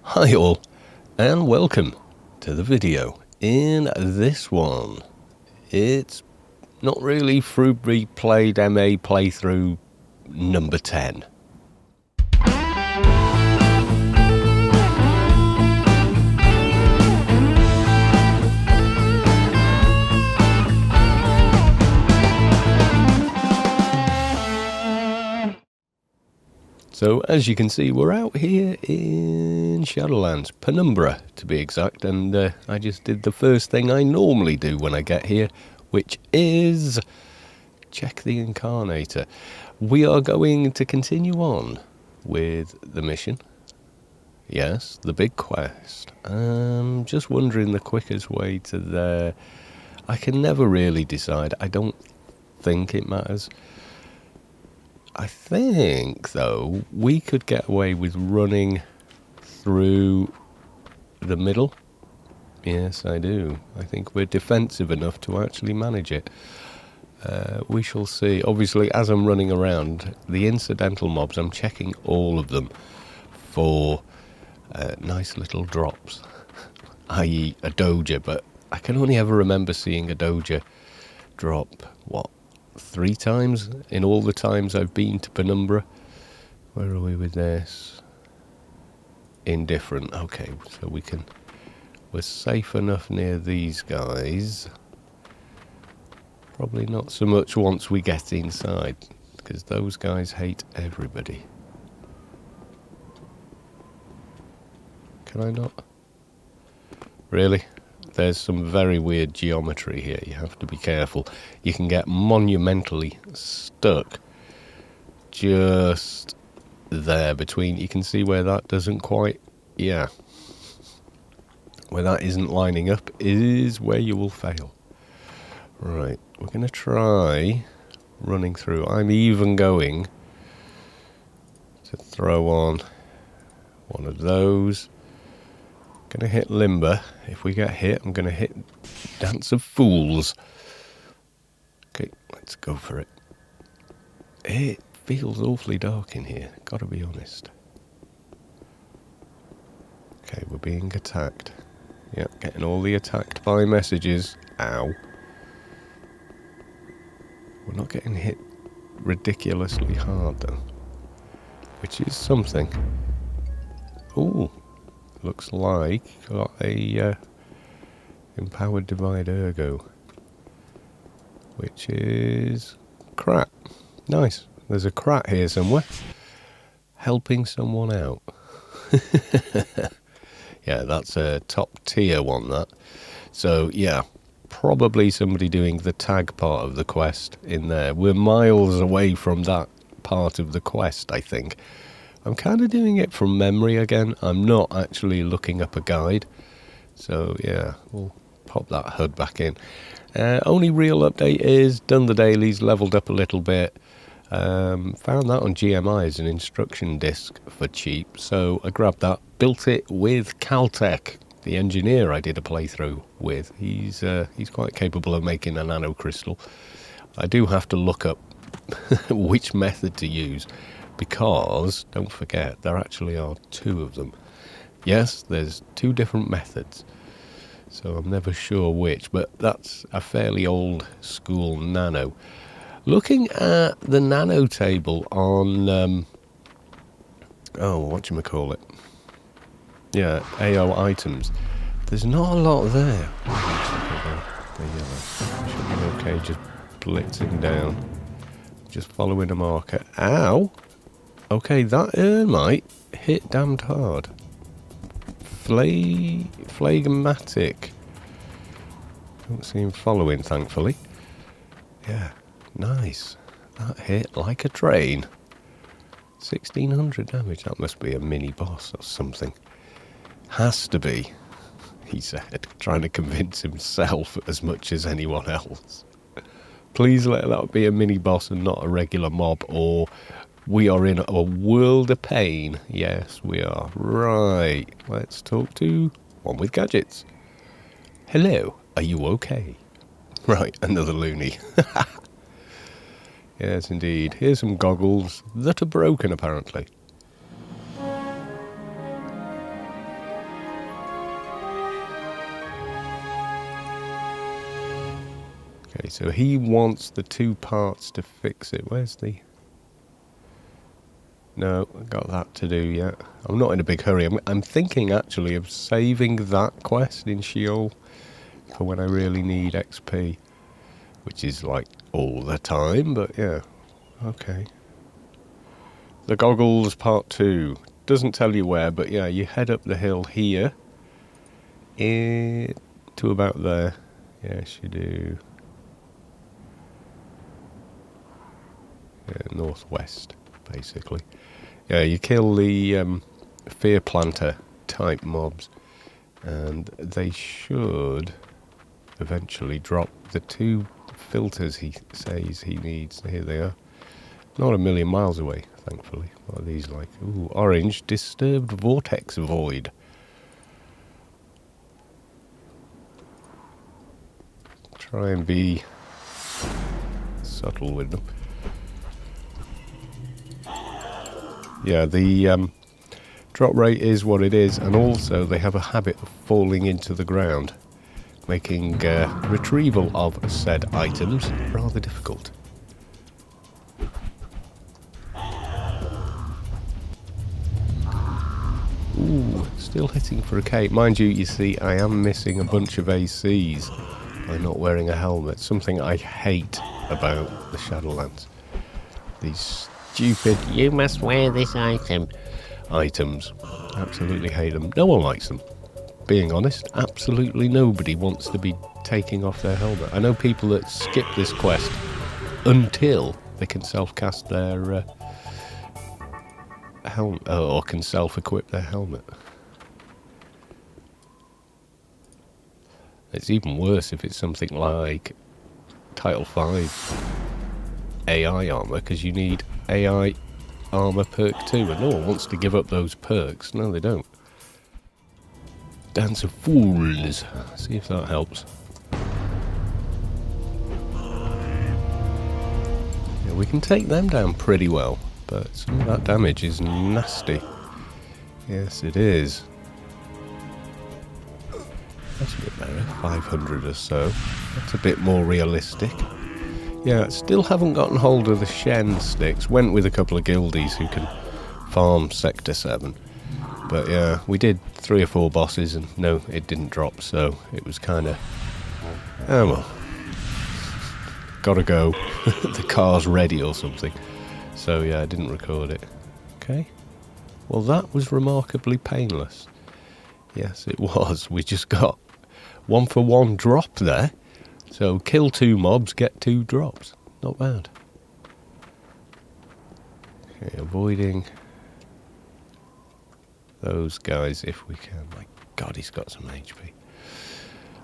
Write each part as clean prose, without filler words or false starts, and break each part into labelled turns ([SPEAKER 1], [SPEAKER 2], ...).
[SPEAKER 1] Hi all, and welcome to the video. In this one, it's not really fr00b played MA playthrough number 10. So as you can see, we're out here in Shadowlands, Penumbra to be exact, and I just did the first thing I normally do when I get here, which is check the Incarnator. We are going to continue on with the mission. Yes, the big quest. Just wondering the quickest way to there. I can never really decide. I don't think it matters. I think, though, we could get away with running through the middle. Yes, I do. I think we're defensive enough to actually manage it. We shall see. Obviously, as I'm running around, the incidental mobs, I'm checking all of them for nice little drops, i.e. a doja, but I can only ever remember seeing a doja drop, 3 times in all the times I've been to Penumbra. Where are we with this? Indifferent. Okay, so we're safe enough near these guys. Probably not so much once we get inside, because those guys hate everybody. Can I not? Really? There's some very weird geometry here. You have to be careful. You can get monumentally stuck just there between. You can see where that doesn't quite, where that isn't lining up is where you will fail. Right, we're going to try running through. I'm even going to throw on one of those. Gonna hit Limber. If we get hit, I'm gonna hit Dance of Fools. Okay, let's go for it. It feels awfully dark in here, gotta be honest. Okay, we're being attacked. Yep, getting all the attacked by messages. Ow. We're not getting hit ridiculously hard though, which is something. Ooh. Looks like got a empowered divide ergo, which is Krat. Nice. There's a Krat here somewhere, helping someone out. Yeah, that's a top tier one, that. So yeah, probably somebody doing the tag part of the quest in there. We're miles away from that part of the quest, I think. I'm kind of doing it from memory again. I'm not actually looking up a guide. So yeah, we'll pop that HUD back in. Only real update is done the dailies, leveled up a little bit. Found that on GMI as an instruction disc for cheap. So I grabbed that, built it with Caltech, the engineer I did a playthrough with. He's quite capable of making a nanocrystal. I do have to look up which method to use, because, don't forget, there actually are 2 of them. Yes, there's 2 different methods, so I'm never sure which, but that's a fairly old school nano. Looking at the nano table on, whatchamacallit? Yeah, AO items. There's not a lot there. The yellow. Should be okay, just blitzing down. Just following a marker. Ow! Okay, that might hit damned hard. Phlegmatic. Don't see him following, thankfully. Yeah, nice. That hit like a train. 1600 damage. That must be a mini boss or something. Has to be, he said, trying to convince himself as much as anyone else. Please let that be a mini boss and not a regular mob, or we are in a world of pain. Yes, we are. Right. Let's talk to one with gadgets. Hello. Are you okay? Right. Another loony. Yes, indeed. Here's some goggles that are broken, apparently. so he wants the 2 parts to fix it. Where's the... No, I've got that to do yet. I'm not in a big hurry. I'm thinking actually of saving that quest in Sheol for when I really need XP, which is like all the time, but yeah, okay. The goggles part 2. Doesn't tell you where, but yeah, you head up the hill here to about there. Yes, you do. Yeah, northwest, basically. Yeah, you kill the fear planter type mobs, and they should eventually drop the 2 filters he says he needs. Here they are. Not a million miles away, thankfully. What are these like? Ooh, orange, disturbed vortex void. Try and be subtle with them. Yeah, the drop rate is what it is, and also they have a habit of falling into the ground, making retrieval of said items rather difficult. Ooh, still hitting for a K. Mind you, you see, I am missing a bunch of ACs by not wearing a helmet. Something I hate about the Shadowlands. These stupid, you must wear this items. Absolutely hate them. No one likes them. Being honest, absolutely nobody wants to be taking off their helmet. I know people that skip this quest until they can self-cast their helmet, or can self-equip their helmet. It's even worse if it's something like Title 5 AI armor, because you need AI armor perk 2, and no one wants to give up those perks. No, they don't. Dance of Fools. See if that helps. Yeah, we can take them down pretty well, but some of that damage is nasty. Yes, it is. That's a bit better. 500 or so. That's a bit more realistic. Yeah, still haven't gotten hold of the Shen sticks. Went with a couple of guildies who can farm Sector 7. But yeah, we did 3 or 4 bosses and no, it didn't drop, so it was kind of... Oh well. Gotta go. The car's ready or something. So yeah, I didn't record it. Okay. Well, that was remarkably painless. Yes, it was. We just got 1-for-1 drop there. So kill 2 mobs, get 2 drops. Not bad. Okay, avoiding those guys if we can. My God, he's got some HP.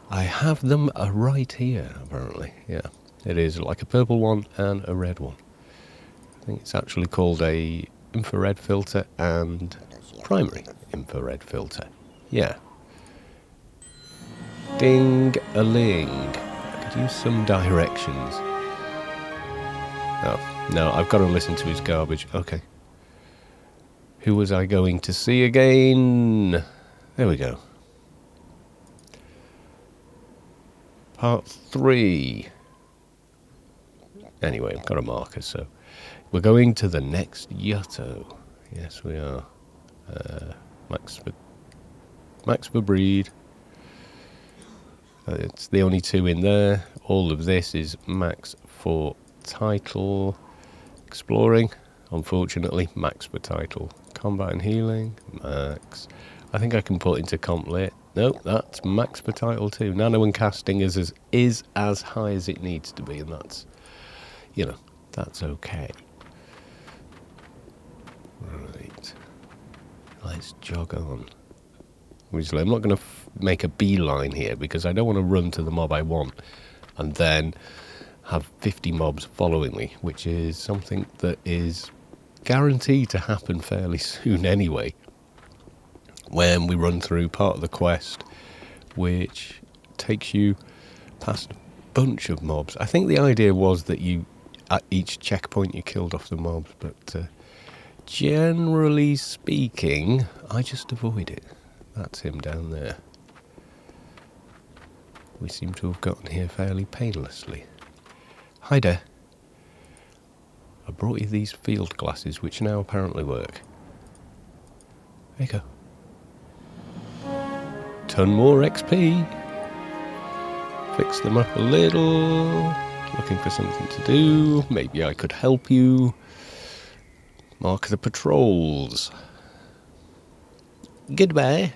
[SPEAKER 1] I have them right here, apparently. Yeah, it is like a purple one and a red one. I think it's actually called a infrared filter and primary infrared filter. Yeah. Ding-a-ling. I could use some directions. Oh, no, I've got to listen to his garbage. Okay. Who was I going to see again? There we go. Part 3. Anyway, I've got a marker, so we're going to the next Yutto. Yes, we are. Max for breed. It's the only 2 in there. All of this is max for title. Exploring, unfortunately, max for title. Combat and healing, max. I think I can put into comp lit. Nope, that's max for title too. Nano and casting is as high as it needs to be, and that's, you know, that's okay. Right. Let's jog on. Obviously, I'm not going to make a beeline here because I don't want to run to the mob I want and then have 50 mobs following me, which is something that is guaranteed to happen fairly soon anyway, when we run through part of the quest which takes you past a bunch of mobs. I think the idea was that you, at each checkpoint, you killed off the mobs, but generally speaking, I just avoid it. That's him down there. We seem to have gotten here fairly painlessly. Hi there. I brought you these field glasses, which now apparently work. There you go. Ton more XP. Fix them up a little. Looking for something to do. Maybe I could help you. Mark the patrols. Goodbye.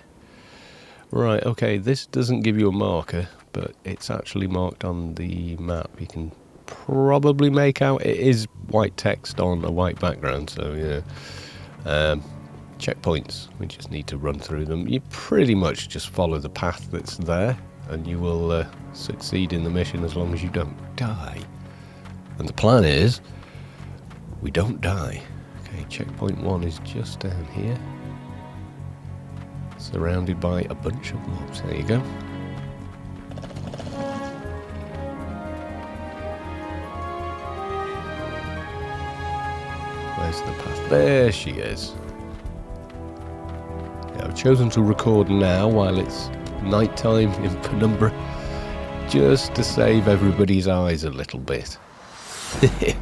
[SPEAKER 1] Right, okay, this doesn't give you a marker, but it's actually marked on the map. You can probably make out it is white text on a white background, so yeah. Checkpoints, we just need to run through them. You pretty much just follow the path that's there, and you will succeed in the mission as long as you don't die. And the plan is, we don't die. Okay, checkpoint 1 is just down here. Surrounded by a bunch of mobs. There you go. Where's the path? There she is. Yeah, I've chosen to record now while it's nighttime in Penumbra, just to save everybody's eyes a little bit. There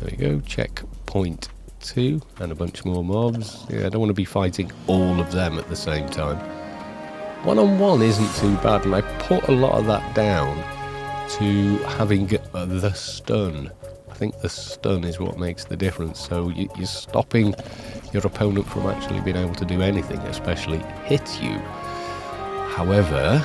[SPEAKER 1] we go, checkpoint 2 and a bunch more mobs. Yeah, I don't want to be fighting all of them at the same time. One-on-one isn't too bad, and I put a lot of that down to having the stun. I think the stun is what makes the difference, so you're stopping your opponent from actually being able to do anything, especially hit you. However,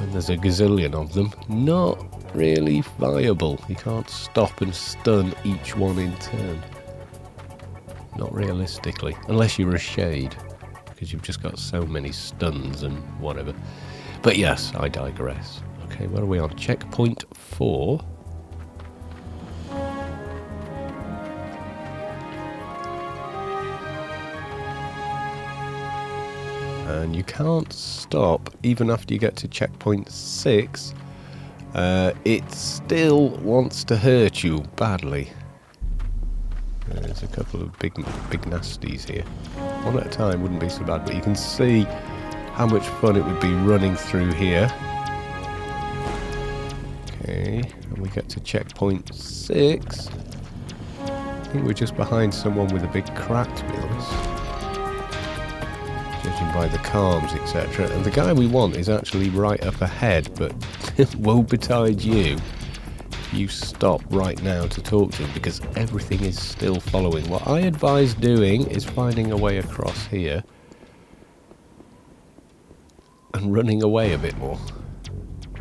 [SPEAKER 1] when there's a gazillion of them, not really viable. You can't stop and stun each one in turn. Not realistically, unless you're a shade, because you've just got so many stuns and whatever. But yes, I digress. Okay, where are we on? Checkpoint 4. And you can't stop even after you get to checkpoint 6. It still wants to hurt you badly. There's a couple of big nasties here. One at a time wouldn't be so bad, but you can see how much fun it would be running through here. Okay, and we get to checkpoint 6. I think we're just behind someone with a big crack, to be honest. Judging by the calms, etc. And the guy we want is actually right up ahead, but woe betide you. You stop right now to talk to him, because everything is still following. What I advise doing is finding a way across here and running away a bit more.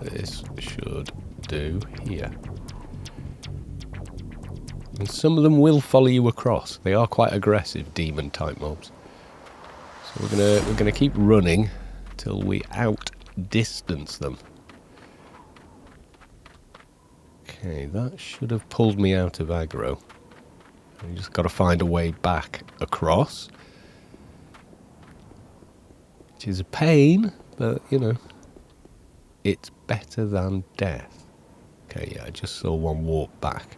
[SPEAKER 1] This should do here. And some of them will follow you across. They are quite aggressive demon type mobs. So we're gonna keep running till we outdistance them. Okay, that should have pulled me out of aggro. We just got to find a way back across, which is a pain, but you know, it's better than death. Okay, yeah, I just saw one walk back.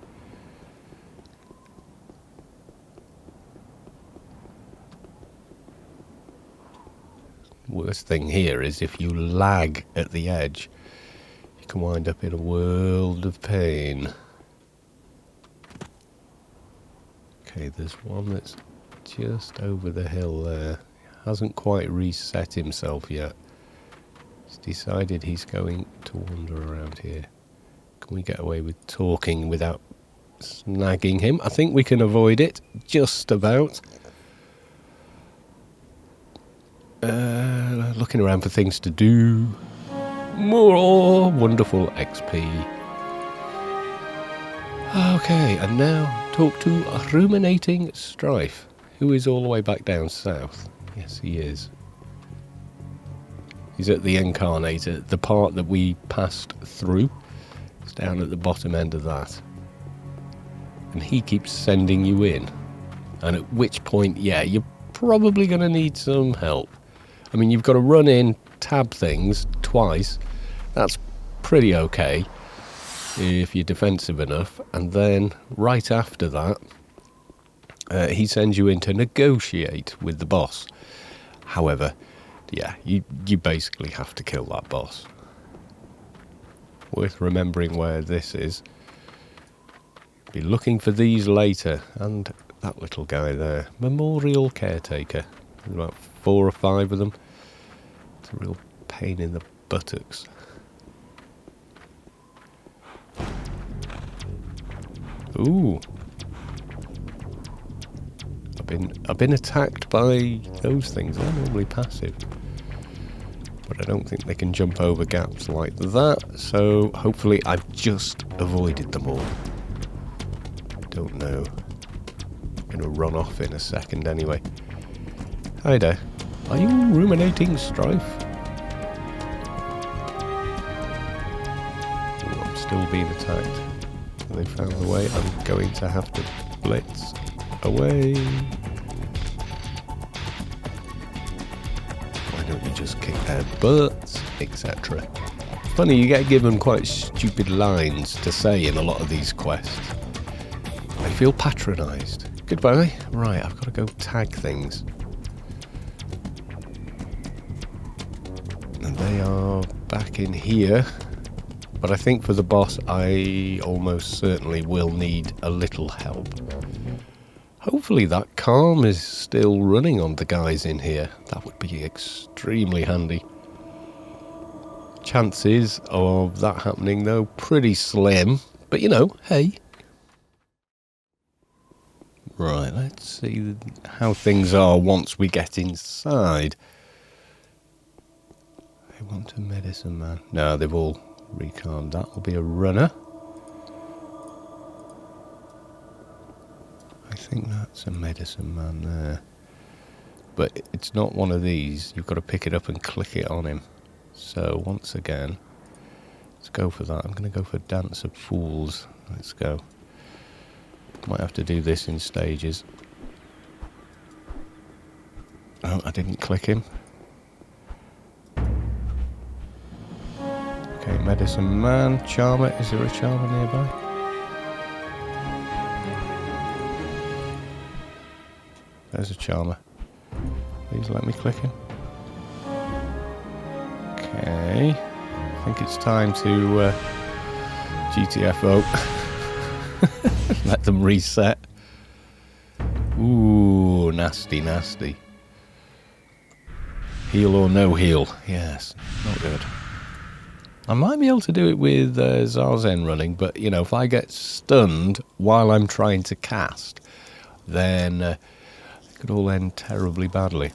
[SPEAKER 1] Worst thing here is if you lag at the edge, you can wind up in a world of pain. Okay, there's one that's just over the hill there. Hasn't quite reset himself yet. He's decided he's going to wander around here. Can we get away with talking without snagging him? I think we can avoid it, just about. Looking around for things to do. More wonderful XP. Okay, and now talk to Ruminating Strife, who is all the way back down south. Yes, he is. He's at the Incarnator, the part that we passed through. It's down at the bottom end of that. And he keeps sending you in. And at which point, yeah, you're probably going to need some help. I mean, you've got to run in, tab things twice. That's pretty okay if you're defensive enough. And then right after that, he sends you in to negotiate with the boss. However, yeah, you basically have to kill that boss. Worth remembering where this is. Be looking for these later. And that little guy there. Memorial caretaker. There's about 4 or 5 of them. It's a real pain in the buttocks. Ooh. I've been attacked by those things. They're normally passive. But I don't think they can jump over gaps like that. So hopefully I've just avoided them all. Don't know. I'm gonna run off in a second anyway. Hi there. Are you ruminating strife? Ooh, I'm still being attacked. They found the way. I'm going to have to blitz away. Why don't you just kick their butts, etc. Funny, you get given quite stupid lines to say in a lot of these quests. I feel patronised. Goodbye. Right, I've got to go tag things. And they are back in here. But I think for the boss, I almost certainly will need a little help. Hopefully that calm is still running on the guys in here. That would be extremely handy. Chances of that happening, though, pretty slim. But, you know, hey. Right, let's see how things are once we get inside. I want a medicine man. No, they've all recalmed. That will be a runner. I think that's a medicine man there. But it's not one of these. You've got to pick it up and click it on him. So, once again, let's go for that. I'm going to go for Dance of Fools. Let's go. Might have to do this in stages. Oh, I didn't click him. Okay, Medicine Man, Charmer. Is there a Charmer nearby? There's a Charmer. Please let me click him. Okay. I think it's time to GTFO. Let them reset. Ooh, nasty, nasty. Heal or no heal. Yes, not good. I might be able to do it with Zazen running, but, you know, if I get stunned while I'm trying to cast, then it could all end terribly badly.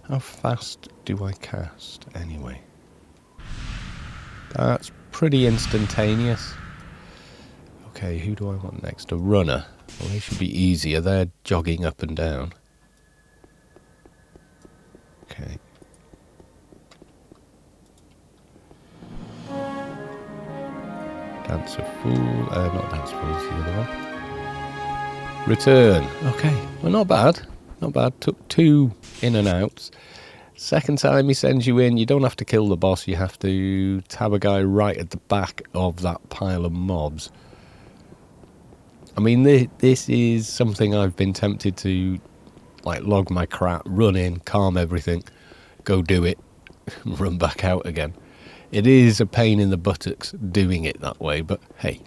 [SPEAKER 1] How fast do I cast, anyway? That's pretty instantaneous. Okay, who do I want next? A runner. Well, they should be easier. They're jogging up and down. Okay. Dance of Fool. Not Dance of Fool, it's the other one. Return. Okay. Well, not bad. Not bad. Took 2 in and outs. Second time he sends you in, you don't have to kill the boss. You have to tab a guy right at the back of that pile of mobs. I mean, this is something I've been tempted to, like, log my crap, run in, calm everything, go do it, run back out again. It is a pain in the buttocks doing it that way, but hey.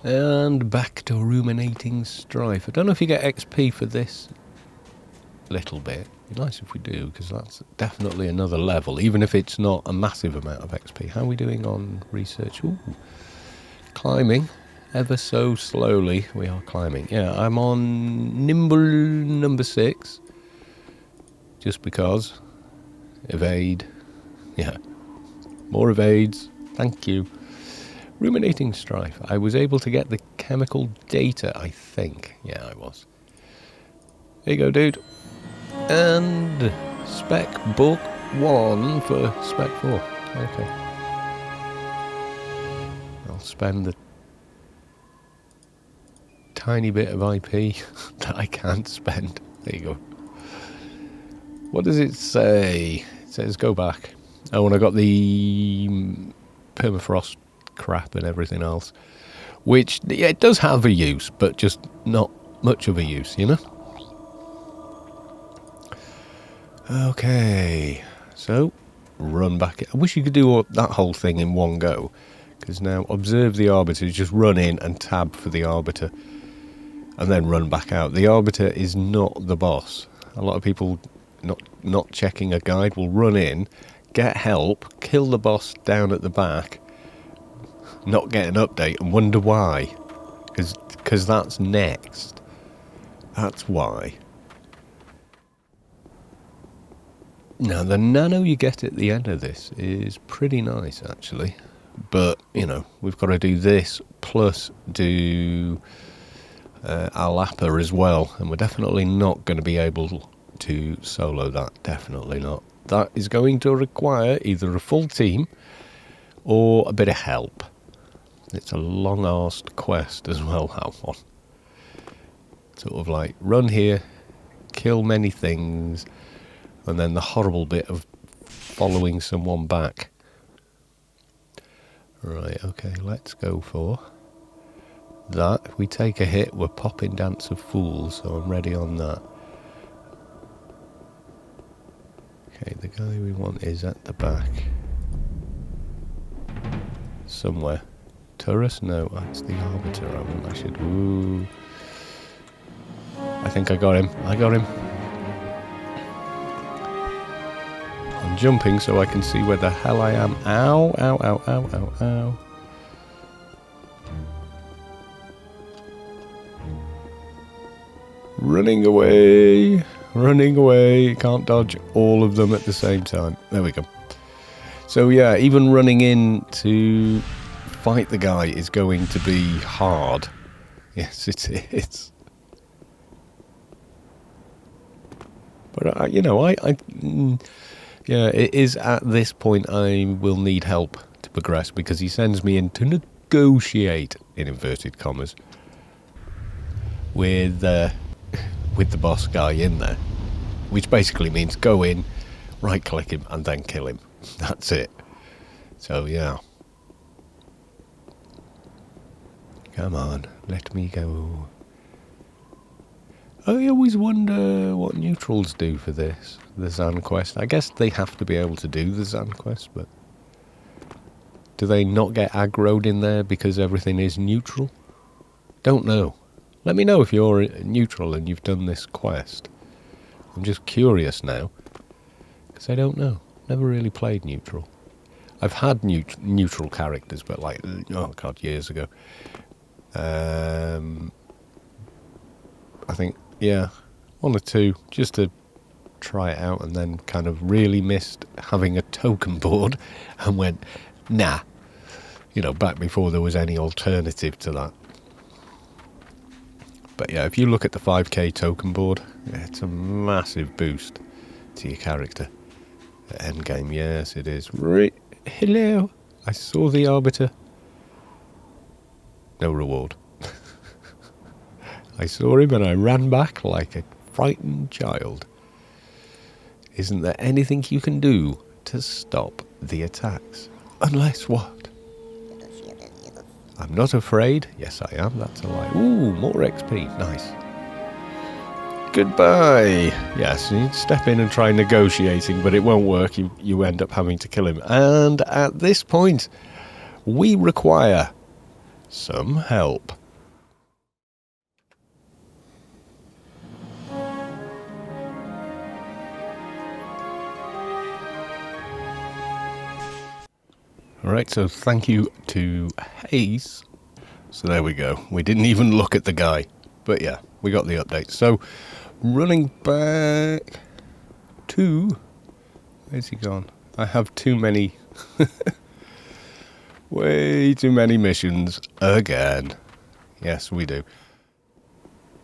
[SPEAKER 1] And back to ruminating strife. I don't know if you get XP for this little bit. It'd be nice if we do, because that's definitely another level, even if it's not a massive amount of XP. How are we doing on research? Ooh. Climbing ever so slowly. We are climbing. Yeah, I'm on nimble number 6, just because. Evade. Yeah, more evades. Thank you. Ruminating strife. I was able to get the chemical data, I think. Yeah, I was. There you go, dude. And spec book 1 for spec 4. Okay. I'll spend the tiny bit of IP that I can't spend. There you go. What does it say? It says go back. Oh, and I got the permafrost crap and everything else. Which, yeah, it does have a use, but just not much of a use, you know? Okay, so run back. I wish you could do that whole thing in one go. Because now, observe the Arbiter, just run in and tab for the Arbiter. And then run back out. The Arbiter is not the boss. A lot of people not checking a guide will run in, get help, kill the boss down at the back, not get an update and wonder why. Because that's next. That's why. Now, the nano you get at the end of this is pretty nice, actually. But, you know, we've got to do this plus do Alapa as well. And we're definitely not going to be able to solo that. Definitely not. That is going to require either a full team or a bit of help. It's a long-arsed quest as well, that one. Sort of like, run here, kill many things, and then the horrible bit of following someone back. Right, okay, let's go for that. If we take a hit, we're popping Dance of Fools, so I'm ready on that. Okay, the guy we want is at the back. Somewhere. Turret? No, that's the Arbiter. I should... Ooh. I think I got him. I got him. I'm jumping so I can see where the hell I am. Ow, ow, ow, ow, ow, ow. Running away. Running away. Can't dodge all of them at the same time. There we go. So yeah, even running in to fight the guy is going to be hard. Yes, it is. But, you know, yeah, it is at this point I will need help to progress because he sends me in to negotiate, in inverted commas, with the boss guy in there. Which basically means go in, right-click him, and then kill him. That's it. So, yeah. Come on, let me go. I always wonder what neutrals do for this, the Zan quest. I guess they have to be able to do the Zan quest, but do they not get aggroed in there because everything is neutral? Don't know. Let me know if you're neutral and you've done this quest. I'm just curious now, because I don't know. Never really played neutral. I've had neutral characters, but like, oh god, years ago. I think, yeah, one or two, just to try it out, and then kind of really missed having a token board and went, nah. You know, back before there was any alternative to that. But yeah, if you look at the 5k token board, yeah, it's a massive boost to your character. At endgame, yes it is. Hello, I saw the Arbiter. No reward. I saw him and I ran back like a frightened child. Isn't there anything you can do to stop the attacks? Unless what? I'm not afraid. Yes, I am. That's a lie. Ooh, more XP. Nice. Goodbye. Yes, you step in and try negotiating, but it won't work. You end up having to kill him. And at this point, we require some help. Alright, so thank you to Hayes. So there we go. We didn't even look at the guy. But yeah, we got the update. So, running back to... Where's he gone? I have too many... way too many missions again. Yes, we do.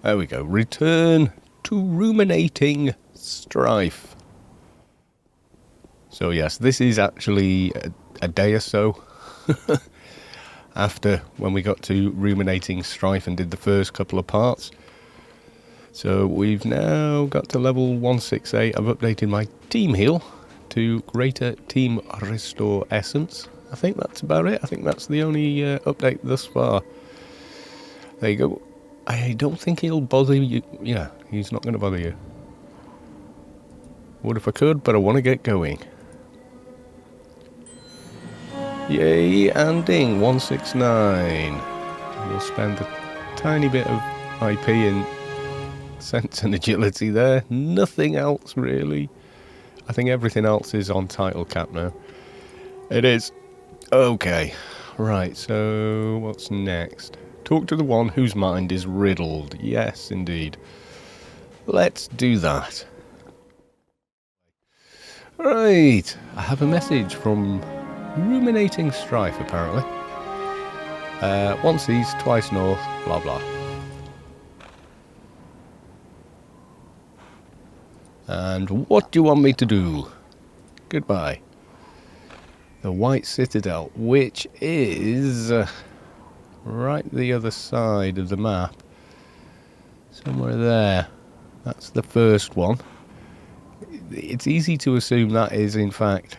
[SPEAKER 1] There we go. Return to ruminating strife. So yes, this is actually a day or so after when we got to ruminating strife and did the first couple of parts. So we've now got to level 168. I've updated my team heal to greater team restore essence. I think that's about it. I think that's the only update thus far. There you go. I don't think he'll bother you. Yeah, he's not going to bother you. Would if I could, but I want to get going. Yay, and ding, 169. We'll spend a tiny bit of IP in sense and agility there. Nothing else, really. I think everything else is on title cap now. It is. Okay. Right, so what's next? Talk to the one whose mind is riddled. Yes, indeed. Let's do that. Right, I have a message from Ruminating Strife, apparently. Once east, twice north, blah blah. And what do you want me to do? Goodbye. The White Citadel, which is right the other side of the map. Somewhere there. That's the first one. It's easy to assume that is, in fact,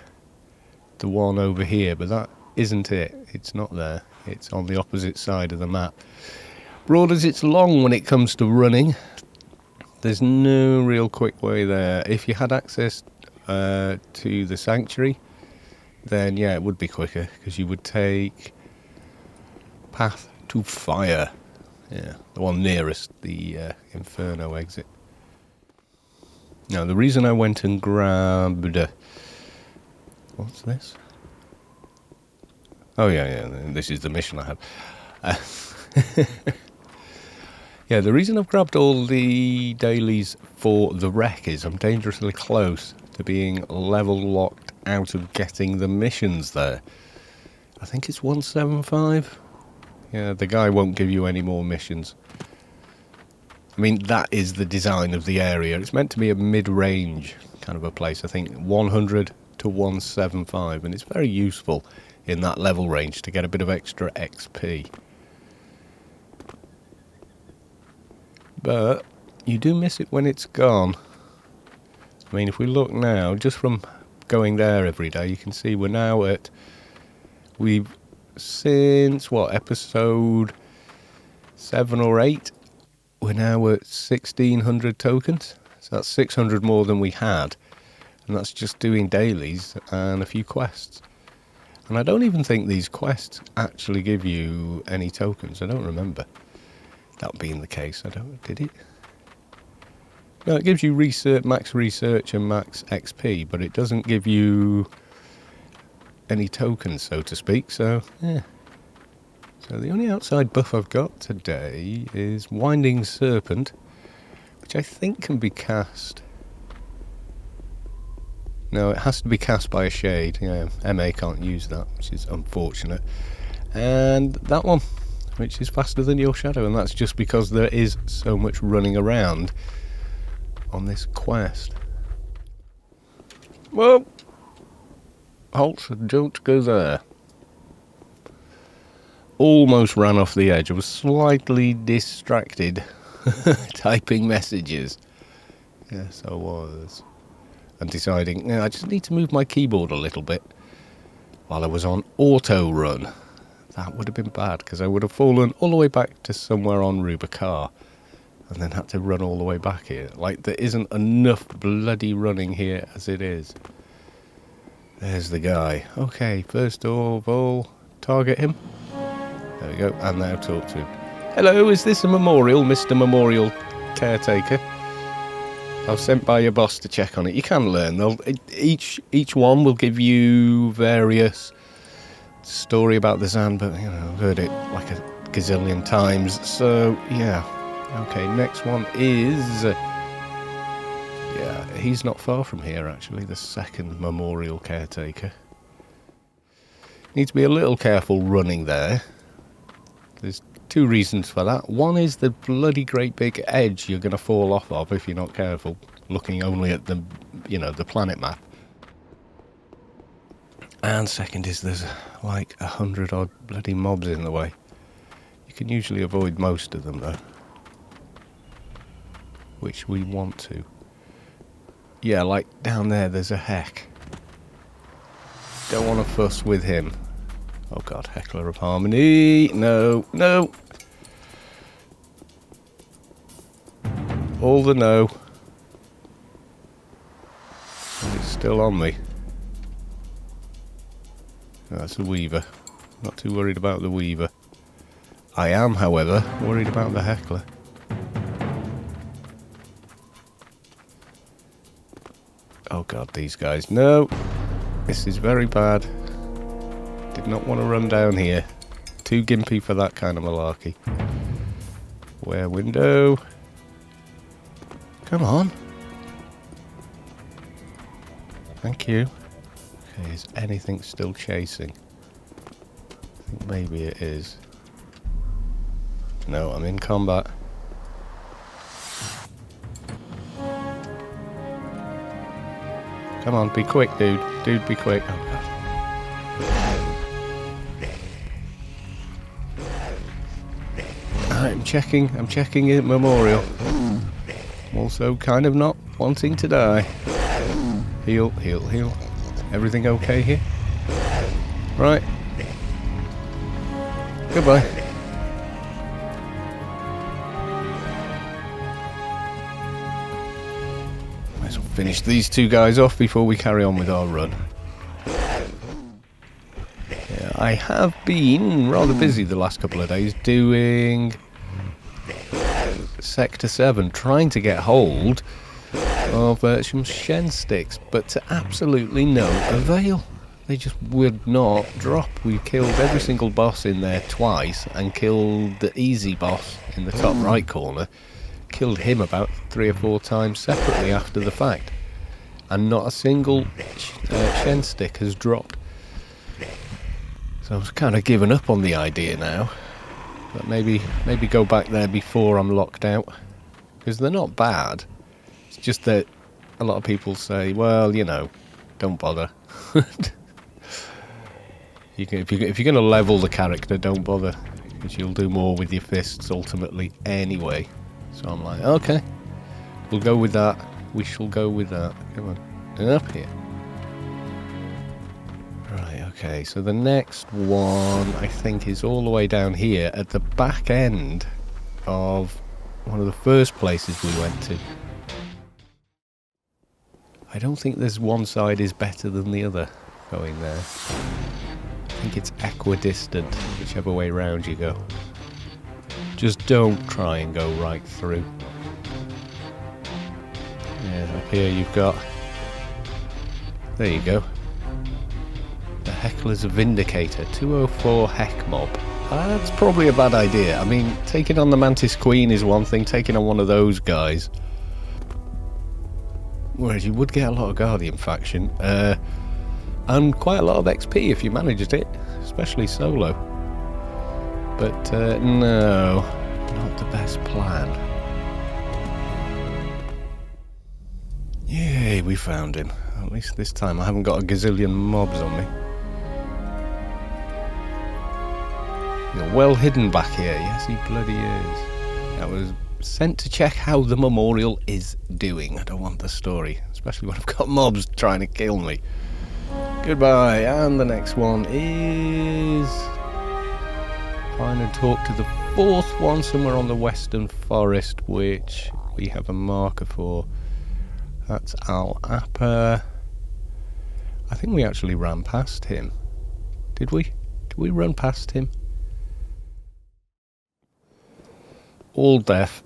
[SPEAKER 1] the one over here, but that isn't it. It's not there. It's on the opposite side of the map. Broad as it's long when it comes to running, there's no real quick way there. If you had access to the Sanctuary, then yeah, it would be quicker, because you would take Path to Fire. Yeah, the one nearest the Inferno exit. Now, the reason I went and grabbed... what's this? Oh, yeah, this is the mission I have. Yeah, the reason I've grabbed all the dailies for the wreck is I'm dangerously close to being level locked out of getting the missions there. I think it's 175. Yeah, the guy won't give you any more missions. I mean, that is the design of the area. It's meant to be a mid-range kind of a place. I think 100 to 175, and it's very useful in that level range to get a bit of extra XP. But you do miss it when it's gone. I mean, if we look now, just from going there every day, you can see we're now at... We've, since, what, episode 7 or 8, we're now at 1,600 tokens. So that's 600 more than we had. And that's just doing dailies and a few quests. And I don't even think these quests actually give you any tokens. I don't remember that being the case. Did it? No, it gives you max research and max XP, but it doesn't give you any tokens, so to speak. So, yeah. So the only outside buff I've got today is Winding Serpent, which I think can be cast. No, it has to be cast by a shade. Yeah, MA can't use that, which is unfortunate. And that one, which is faster than your shadow, and that's just because there is so much running around on this quest. Well, halt, don't go there. Almost ran off the edge. I was slightly distracted typing messages. Yes, I was. And deciding, I just need to move my keyboard a little bit while I was on auto run. That would have been bad, because I would have fallen all the way back to somewhere on Rubicar and then had to run all the way back here. Like, there isn't enough bloody running here as it is. There's the guy. Okay, first of all, target him. There we go, and now talk to him. Hello, is this a memorial, Mr. Memorial Caretaker? I was sent by your boss to check on it. You can learn. Each one will give you various story about the Zan, but you know, I've heard it like a gazillion times. So yeah, okay. Next one is yeah, he's not far from here actually. The second Memorial Caretaker. Need to be a little careful running there. There's two reasons for that. One is the bloody great big edge you're going to fall off of if you're not careful, looking only at the, you know, the planet map. And second is there's like 100 odd bloody mobs in the way. You can usually avoid most of them though, which we want to. Yeah, like down there there's a heck. Don't want to fuss with him. Oh god, Heckler of Harmony. No, no. All the no. And it's still on me. That's a weaver. Not too worried about the weaver. I am, however, worried about the heckler. Oh god, these guys. No! This is very bad. Did not want to run down here. Too gimpy for that kind of malarkey. Where window? Come on. Thank you. Okay, is anything still chasing? I think maybe it is. No, I'm in combat. Come on, be quick, dude. Dude, be quick. Oh, God. I'm checking it memorial. I'm also kind of not wanting to die. Heal, heal, heal. Everything okay here? Right. Goodbye. Might as well finish these two guys off before we carry on with our run. Yeah, I have been rather busy the last couple of days doing Sector 7, trying to get hold of some Shen sticks, but to absolutely no avail. They just would not drop. We killed every single boss in there twice and killed the easy boss in the top right corner. Killed him about 3 or 4 times separately after the fact. And not a single Shen stick has dropped. So I was kind of giving up on the idea now. But maybe go back there before I'm locked out. Because they're not bad. It's just that a lot of people say, well, you know, don't bother. If you're going to level the character, don't bother. Because you'll do more with your fists ultimately anyway. So I'm like, okay. We'll go with that. We shall go with that. Come on. Up here. Right, okay. So the next one, I think, is all the way down here at the back end of one of the first places we went to. I don't think there's one side is better than the other going there. I think it's equidistant, whichever way round you go. Just don't try and go right through. Yeah, up here you've got... There you go. The Heckler's a Vindicator. 204 Heck Mob. That's probably a bad idea. I mean, taking on the Mantis Queen is one thing, taking on one of those guys... Whereas you would get a lot of Guardian faction, and quite a lot of XP if you managed it, especially solo. But no, not the best plan. Yay, we found him. At least this time I haven't got a gazillion mobs on me. You're well hidden back here, yes he bloody is. I was sent to check how the memorial is doing. I don't want the story, especially when I've got mobs trying to kill me. Goodbye, and the next one is... Trying to talk to the 4th one somewhere on the Western Forest, which we have a marker for. That's Al Appa. I think we actually ran past him. Did we? Did we run past him? All deaf.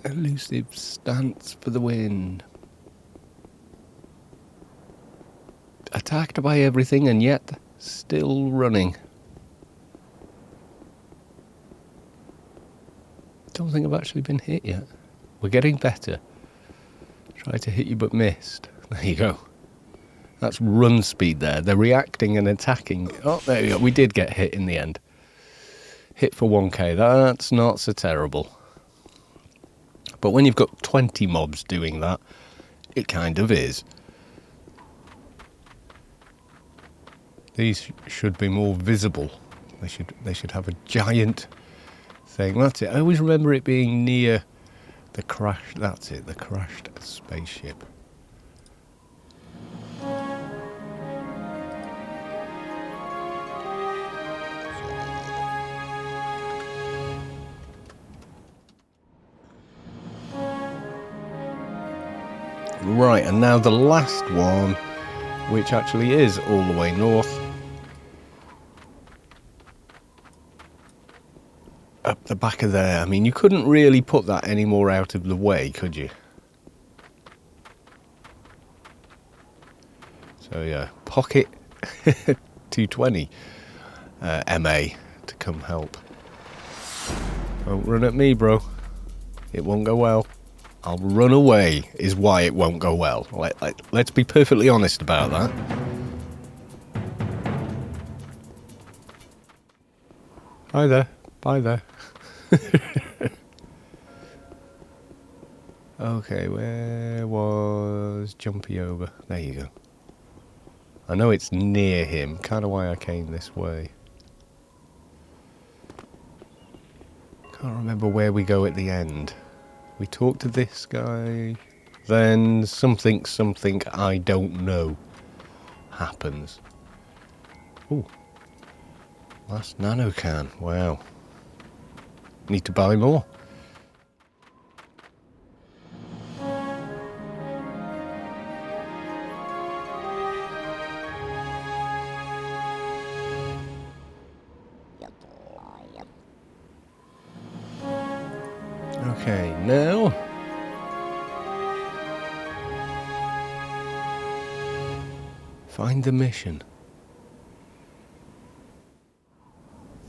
[SPEAKER 1] Elusive stance for the win. Attacked by everything and yet still running. Don't think I've actually been hit yet. We're getting better. Tried to hit you but missed. There you go. That's run speed there. They're reacting and attacking. Oh, there you go. We did get hit in the end. Hit for 1k. That's not so terrible. But when you've got 20 mobs doing that, it kind of is. These should be more visible. They should have a giant thing. That's it. I always remember it being near the crash. That's it, the crashed spaceship. Right, and now the last one, which actually is all the way north. Up the back of there. I mean, you couldn't really put that any more out of the way, could you? So yeah, pocket 220 MA to come help. Don't run at me, bro. It won't go well. I'll run away is why it won't go well. Let's be perfectly honest about that. Hi there. Bye there. Okay, where was Jumpy over? There you go. I know it's near him, kind of why I came this way. Can't remember where we go at the end. We talk to this guy, then something I don't know happens. Ooh, last nano can, wow. Need to buy more. Okay, now find the mission.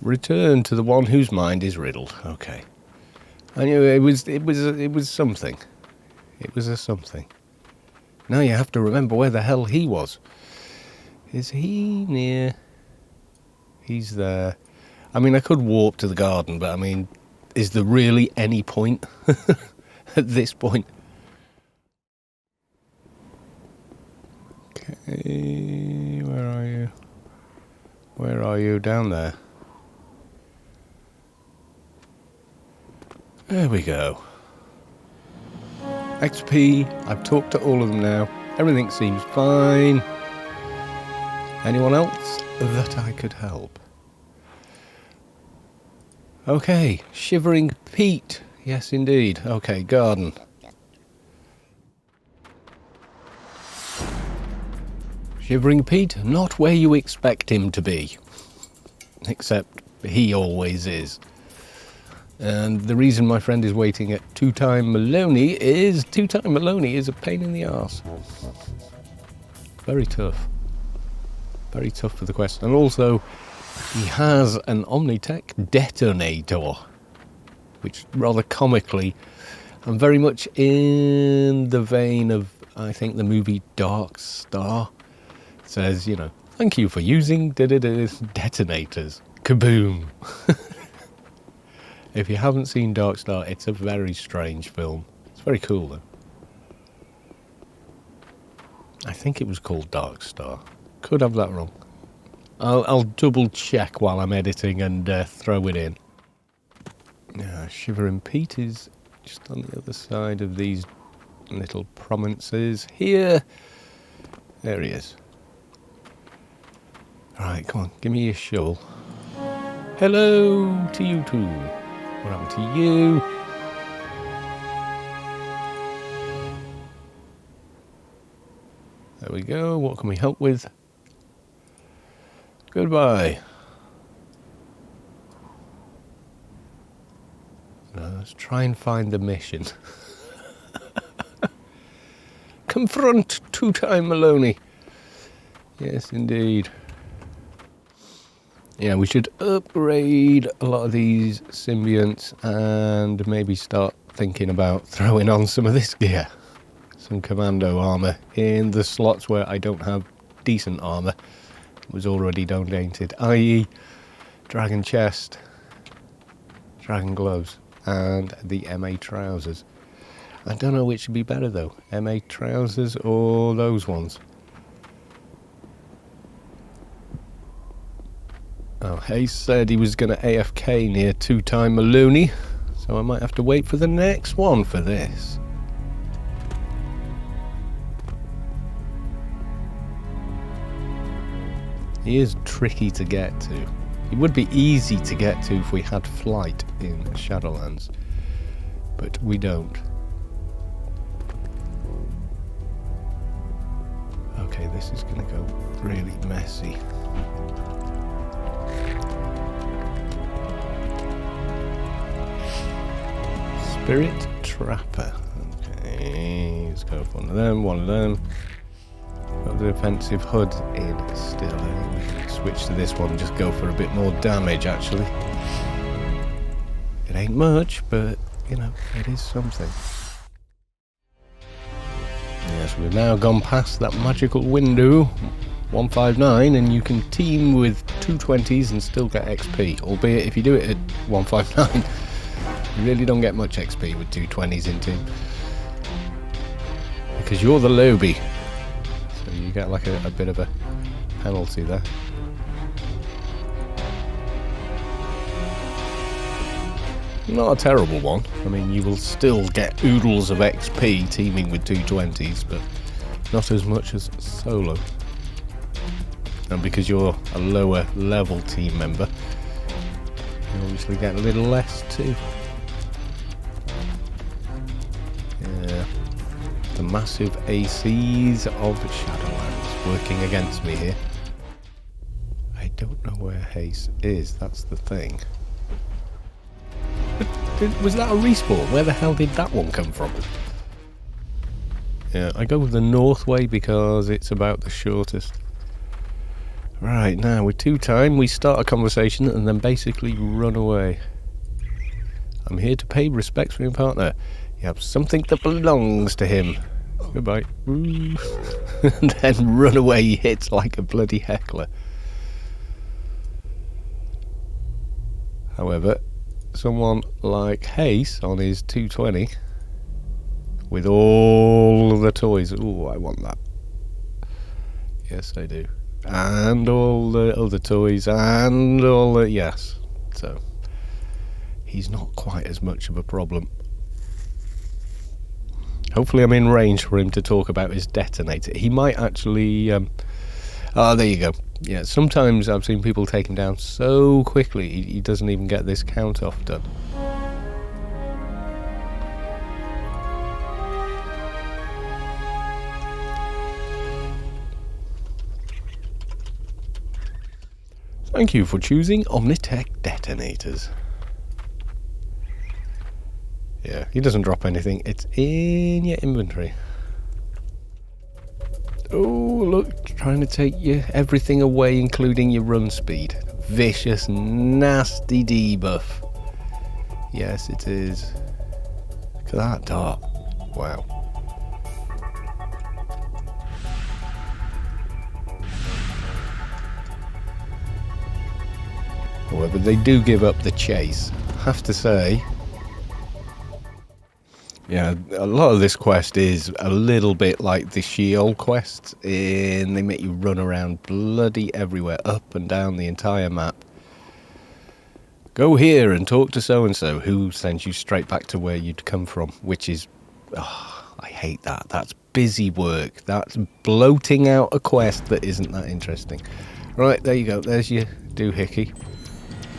[SPEAKER 1] Return to the one whose mind is riddled. Okay. I knew it was something. It was a something. Now you have to remember where the hell he was. Is he near? He's there. I mean, I could warp to the garden, but I mean, is there really any point at this point? Okay, where are you? Where are you? Down there. There we go. XP, I've talked to all of them now. Everything seems fine. Anyone else that I could help? Okay, Shivering Pete. Yes, indeed. Okay, garden. Shivering Pete, not where you expect him to be. Except he always is. And the reason my friend is waiting at Two-Time Maloney is Two-Time Maloney is a pain in the arse. Very tough. Very tough for the quest. And also, he has an Omnitech detonator, which rather comically, and very much in the vein of, I think, the movie Dark Star, says, you know, thank you for using detonators. Kaboom. If you haven't seen Dark Star, it's a very strange film. It's very cool, though. I think it was called Dark Star. Could have that wrong. I'll double check while I'm editing and throw it in. Shivering Pete is just on the other side of these little prominences here. There he is. Alright, come on, give me your shovel. Hello to you too. What happened to you? There we go. What can we help with? Goodbye. Now, let's try and find the mission. Confront Two-Time Maloney. Yes, indeed. Yeah, we should upgrade a lot of these symbionts and maybe start thinking about throwing on some of this gear. Some commando armour in the slots where I don't have decent armour. It was already donated, i.e. dragon chest, dragon gloves, and the MA trousers. I don't know which would be better though, MA trousers or those ones. Oh, Hayes said he was going to AFK near Two-Time Maloney, so I might have to wait for the next one for this. He is tricky to get to. He would be easy to get to if we had flight in Shadowlands, but we don't. Okay, this is going to go really messy. Spirit Trapper. Okay, let's go for one of them, Got the defensive hood in still. I think we can switch to this one and just go for a bit more damage, actually. It ain't much, but, you know, it is something. Yes, we've now gone past that magical window, 159, and you can team with 220s and still get XP. Albeit, if you do it at 159, you really don't get much XP with 220s in team. Because you're the lobby. So you get like a bit of a penalty there. Not a terrible one. I mean, you will still get oodles of XP teaming with 220s, but not as much as solo. And because you're a lower level team member, you obviously get a little less too. Yeah. The massive ACs of Shadowlands working against me here. I don't know where Haste is, that's the thing. Was that a respawn? Where the hell did that one come from? Yeah, I go with the north way because it's about the shortest. Right, now with 2-time we start a conversation and then basically run away. I'm here to pay respects for your partner. You have something that belongs to him. Goodbye. And then run away, he hits like a bloody heckler. However, someone like Hayes on his 220 with all the toys. Ooh, I want that. Yes, I do. And all the other toys and all the... Yes. So, he's not quite as much of a problem. Hopefully I'm in range for him to talk about his detonator. He might actually... Oh, there you go. Yeah, sometimes I've seen people take him down so quickly he doesn't even get this count off done. Thank you for choosing Omnitech detonators. Yeah, he doesn't drop anything. It's in your inventory. Oh, look, trying to take everything away, including your run speed. Vicious, nasty debuff. Yes, it is. Look at that dart. Wow. However, they do give up the chase. I have to say, yeah, a lot of this quest is a little bit like the Sheol quests, in they make you run around bloody everywhere, up and down the entire map. Go here and talk to so-and-so, who sends you straight back to where you'd come from, which is... Oh, I hate that. That's busy work. That's bloating out a quest that isn't that interesting. Right, there you go. There's your doohickey.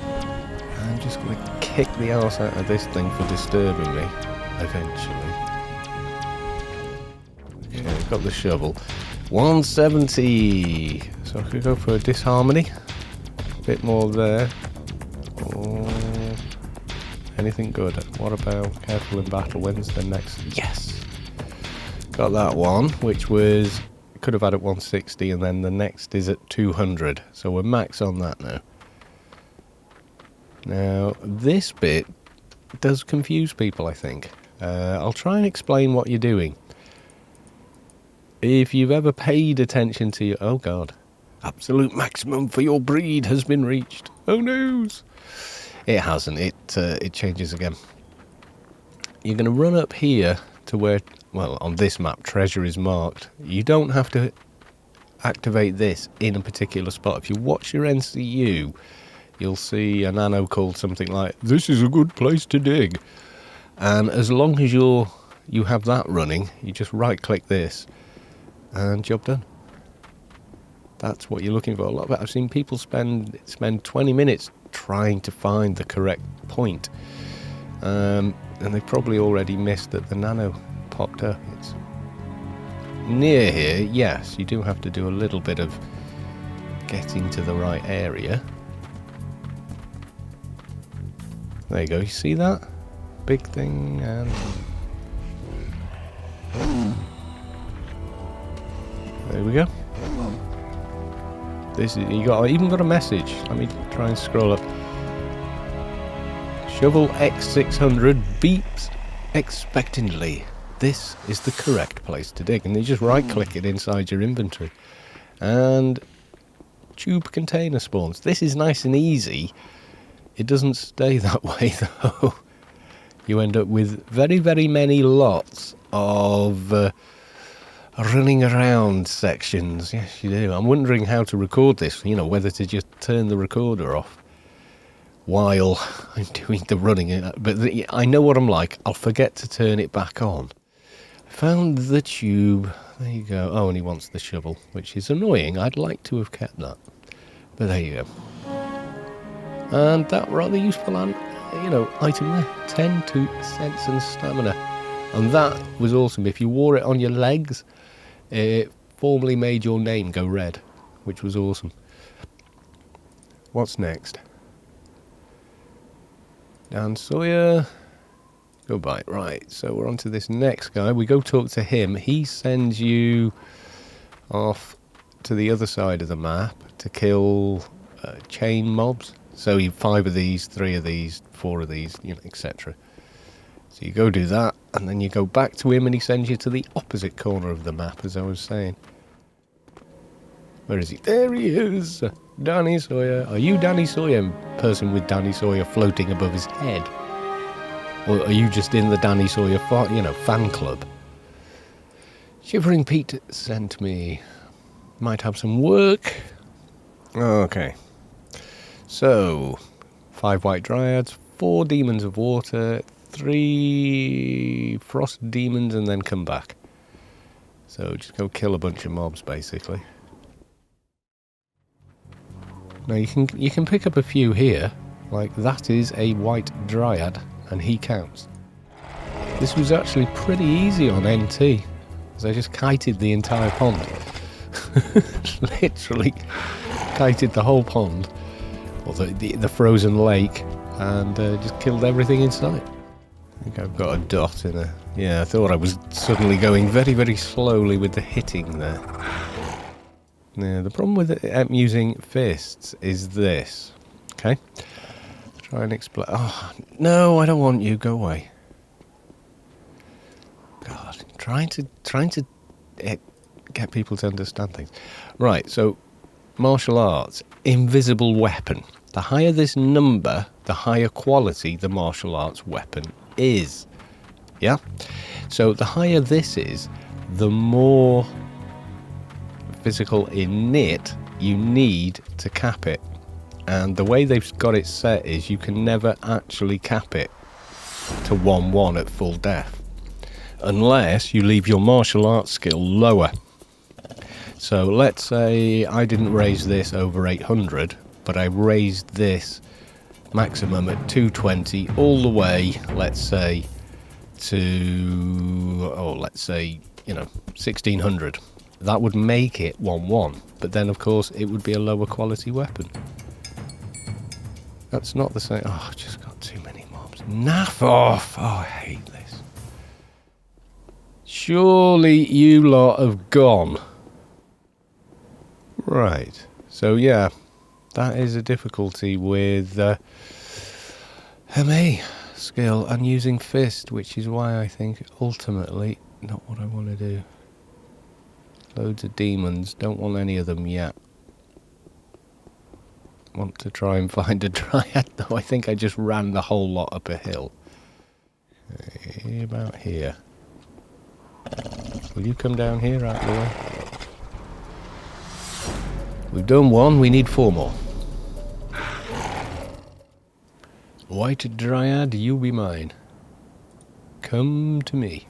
[SPEAKER 1] I'm just going to kick the arse out of this thing for disturbing me, eventually. Okay, we've got the shovel. 170. So I could go for a disharmony. A bit more there. Oh, anything good? What about careful in battle? When's the next? Yes! Got that one, which was... Could have had at 160, and then the next is at 200. So we're max on that now. Now, this bit does confuse people, I think. I'll try and explain what you're doing. If you've ever paid attention to your... Oh, God. Absolute maximum for your breed has been reached. Oh, no! It hasn't. It changes again. You're going to run up here to where... Well, on this map, treasure is marked. You don't have to activate this in a particular spot. If you watch your NCU... You'll see a nano called something like, "This is a good place to dig." And as long as you have that running, you just right-click this, and job done. That's what you're looking for. A lot of it, I've seen people spend 20 minutes trying to find the correct point, and they probably already missed that the nano popped up. It's near here, yes, you do have to do a little bit of getting to the right area. There you go, you see that? Big thing, and... there we go. This is, I even got a message. Let me try and scroll up. Shovel X600 beeps expectantly. This is the correct place to dig. And you just right click it inside your inventory. And tube container spawns. This is nice and easy. It doesn't stay that way though. You end up with very, very many lots of running around sections. Yes, you do. I'm wondering how to record this, you know, whether to just turn the recorder off while I'm doing the running. But I know what I'm like. I'll forget to turn it back on. I found the tube. There you go. Oh, and he wants the shovel, which is annoying. I'd like to have kept that. But there you go. And that rather useful, item there. 10 cents and stamina. And that was awesome. If you wore it on your legs, it formally made your name go red, which was awesome. What's next? Dan Sawyer. Goodbye. Right, so we're on to this next guy. We go talk to him. He sends you off to the other side of the map to kill chain mobs. So you 5 of these, 3 of these, 4 of these, etc. So you go do that, and then you go back to him, and he sends you to the opposite corner of the map, as I was saying. Where is he? There he is! Danny Sawyer. Are you Danny Sawyer? Person with Danny Sawyer floating above his head? Or are you just in the Danny Sawyer fan club? Shivering Pete sent me. Might have some work. Okay. So, 5 white dryads, 4 demons of water, 3 frost demons, and then come back. So just go kill a bunch of mobs, basically. Now you can pick up a few here, like that is a white dryad, and he counts. This was actually pretty easy on NT, as I just kited the entire pond. Literally kited the whole pond, or the frozen lake, and just killed everything in sight. I think I've got a dot in a... Yeah, I thought I was suddenly going very, very slowly with the hitting there. Now, the problem with using fists is this. Okay? Try and explain... Oh, no, I don't want you. Go away. God, trying to get people to understand things. Right, so, martial arts, invisible weapon. The higher this number, the higher quality the martial arts weapon is. Yeah? So the higher this is, the more physical innate you need to cap it. And the way they've got it set is you can never actually cap it to 1-1 at full death, unless you leave your martial arts skill lower. So let's say I didn't raise this over 800, but I raised this maximum at 220 all the way, let's say, to, let's say, 1600. That would make it 1-1, but then of course it would be a lower quality weapon. That's not the same. Oh, I've just got too many mobs. Naff off! Oh, I hate this. Surely you lot have gone. Right. So yeah, that is a difficulty with MA skill and using fist, which is why I think ultimately not what I want to do. Loads of demons, don't want any of them yet. Want to try and find a dryad, though I think I just ran the whole lot up a hill. Okay, about here. Will you come down here out the way? We've done 1, we need 4 more. White dryad, you be mine. Come to me.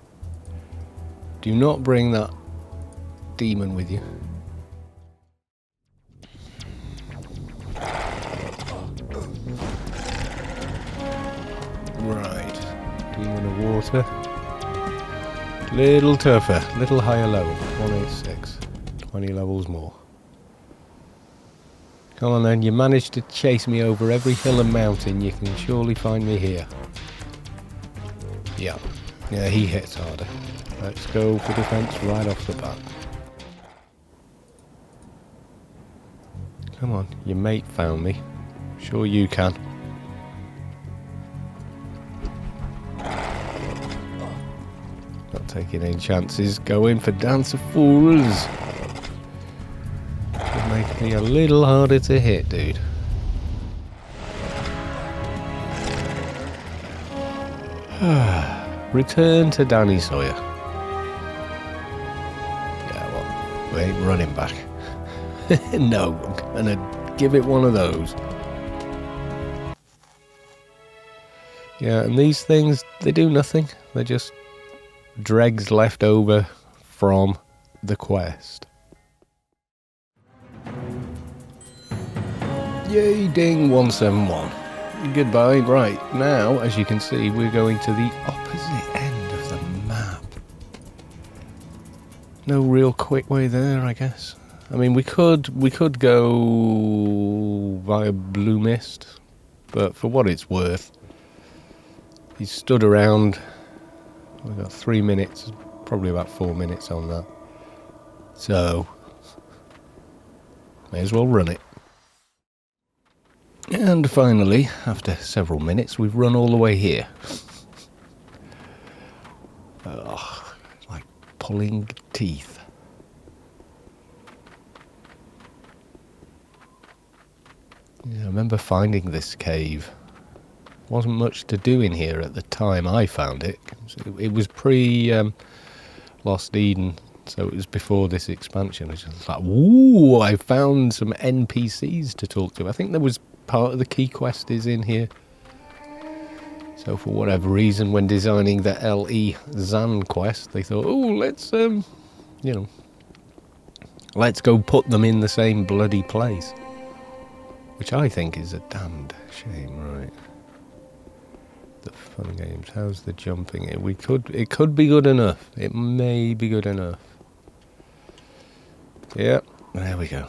[SPEAKER 1] Do not bring that demon with you. Right. Demon of water. Little tougher, little higher level. 186. 20 levels more. Come on then, you managed to chase me over every hill and mountain. You can surely find me here. Yeah. Yeah, he hits harder. Let's go for defense right off the bat. Come on, your mate found me. Sure you can. Not taking any chances. Go in for Dance of Fools. Should make me a little harder to hit, dude. Return to Danny Sawyer. Yeah, well, we ain't running back. No, I'm gonna give it one of those. Yeah, and these things, they do nothing. They're just dregs left over from the quest. Yay, ding, 171. Goodbye. Right, now, as you can see, we're going to the opposite end of the map. No real quick way there, I guess. I mean, we could go via Blue Mist, but for what it's worth, he stood around. We've got 3 minutes, probably about 4 minutes on that. So, may as well run it. And finally, after several minutes, we've run all the way here. Oh, like pulling teeth. Yeah, I remember finding this cave. Wasn't much to do in here at the time I found it. It was pre Lost Eden, so it was before this expansion. It's just like, woo! I found some NPCs to talk to. I think there was part of the key quest is in here. So for whatever reason, when designing the LE Zan quest, they thought, oh, let's let's go put them in the same bloody place. Which I think is a damned shame, right? The fun games. How's the jumping? It could be good enough. It may be good enough. Yep, there we go.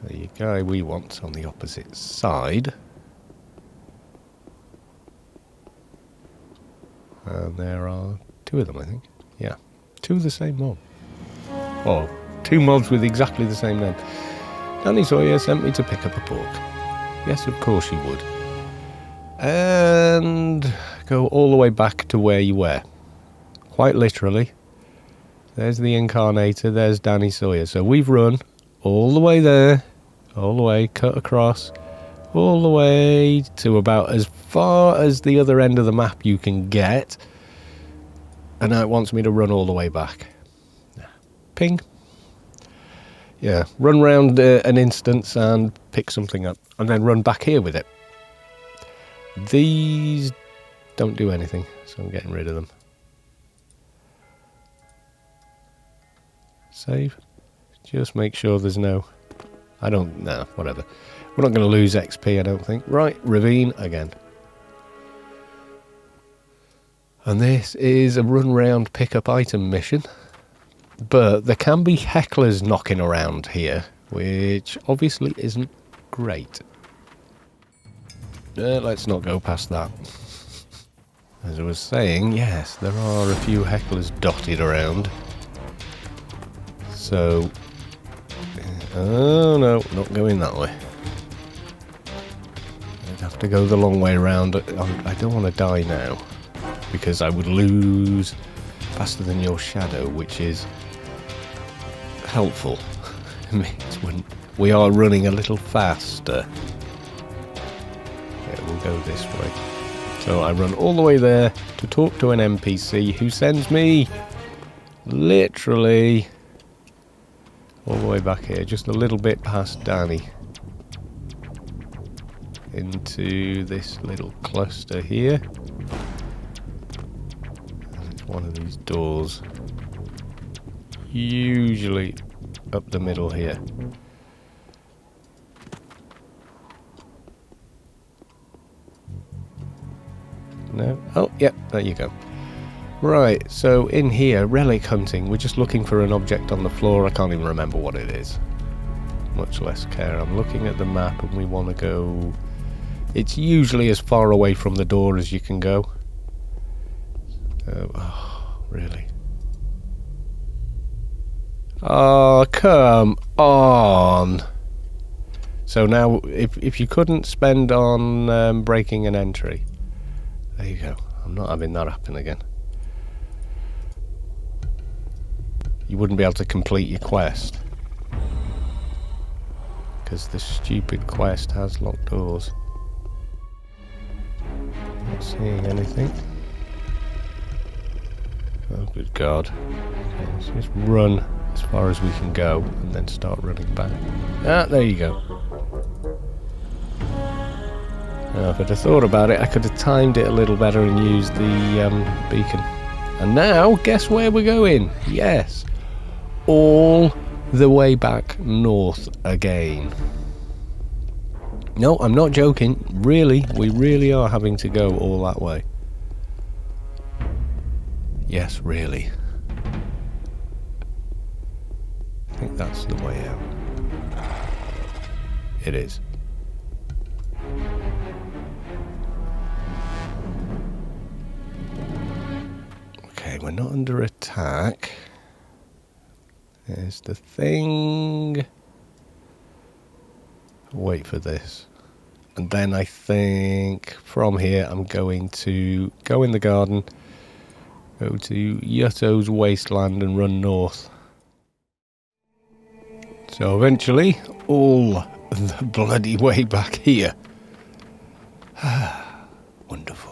[SPEAKER 1] The guy we want's on the opposite side. And there are 2 of them, I think. Yeah, 2 of the same mob. Oh, 2 mobs with exactly the same name. Danny Sawyer sent me to pick up a pork. Yes, of course you would. And go all the way back to where you were. Quite literally. There's the Incarnator, there's Danny Sawyer. So we've run all the way there, all the way, cut across, all the way to about as far as the other end of the map you can get. And now it wants me to run all the way back. Ping. Yeah, run round an instance and pick something up, and then run back here with it. These don't do anything, so I'm getting rid of them. Save. Just make sure there's no... whatever. We're not going to lose XP, I don't think. Right, ravine again. And this is a run round pick up item mission. But there can be hecklers knocking around here, which obviously isn't great. Let's not go past that. As I was saying, yes, there are a few hecklers dotted around. So... oh no, not going that way. I'd have to go the long way around. I don't want to die now, because I would lose faster than your shadow, which is helpful. It means when we are running a little faster. Yeah, we'll go this way. So I run all the way there to talk to an NPC who sends me literally all the way back here, just a little bit past Danny, into this little cluster here. And it's one of these doors, usually up the middle here. No? Oh, yep, there you go. Right, so in here, relic hunting. We're just looking for an object on the floor. I can't even remember what it is. Much less care. I'm looking at the map and we want to go... It's usually as far away from the door as you can go. Oh, really? Oh, come on! So now, if you couldn't spend on breaking an entry... There you go. I'm not having that happen again. You wouldn't be able to complete your quest. Because the stupid quest has locked doors. Not seeing anything. Oh, good God. Okay, let's just run as far as we can go and then start running back. Ah, there you go. Now, if I'd have thought about it, I could have timed it a little better and used the beacon. And now, guess where we're going? Yes. All the way back north again. No, I'm not joking. Really, we really are having to go all that way. Yes, really. I think that's the way out. It is. Okay, we're not under attack. There's the thing. Wait for this. And then I think from here I'm going to go in the garden, go to Yutto's wasteland and run north. So eventually, all the bloody way back here. Wonderful.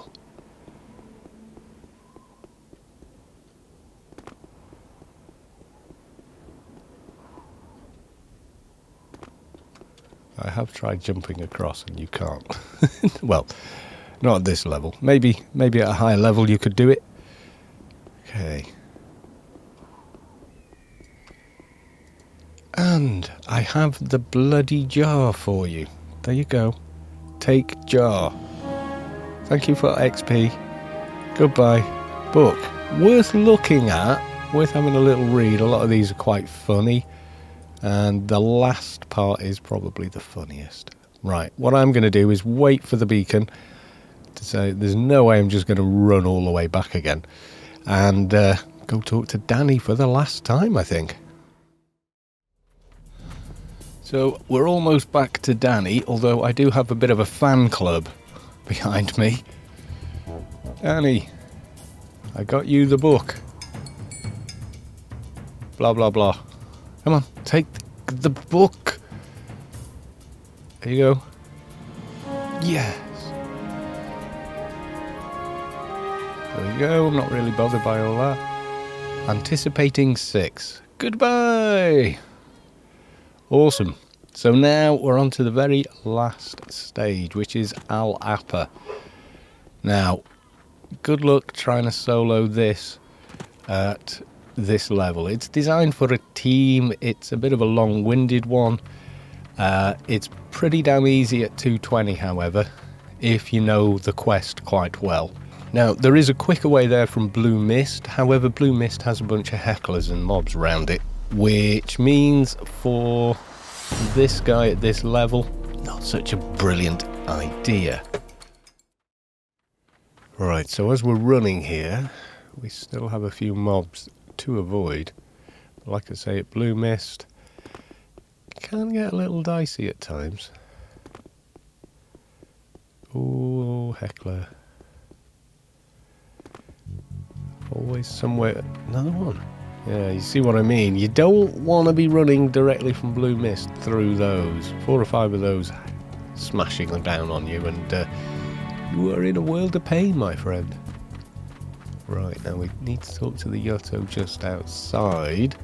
[SPEAKER 1] I have tried jumping across and you can't. Well, not at this level. Maybe at a higher level you could do it. Okay. And I have the bloody jar for you. There you go. Take jar. Thank you for XP. Goodbye. Book. Worth looking at. Worth having a little read. A lot of these are quite funny. And the last part is probably the funniest. Right, what I'm going to do is wait for the beacon to say there's no way I'm just going to run all the way back again. And go talk to Danny for the last time, I think. So we're almost back to Danny, although I do have a bit of a fan club behind me. Danny, I got you the book. Blah, blah, blah. Come on, take the book. There you go. Yes. There we go. I'm not really bothered by all that. Anticipating 6. Goodbye. Awesome. So now we're on to the very last stage, which is Al Appa. Now, good luck trying to solo this at this level. It's designed for a team. It's a bit of a long-winded one. It's pretty damn easy at 220, however, if you know the quest quite well. Now, there is a quicker way there from Blue Mist. However, Blue Mist has a bunch of hecklers and mobs around it, which means for this guy at this level, not such a brilliant idea. Right, so as we're running here, we still have a few mobs to avoid. Like I say, at Blue Mist can get a little dicey at times. Oh, heckler. Always somewhere. Another one. Yeah, you see what I mean. You don't want to be running directly from Blue Mist through those. 4 or 5 of those smashing them down on you, and you are in a world of pain, my friend. Right, now we need to talk to the Yutto just outside.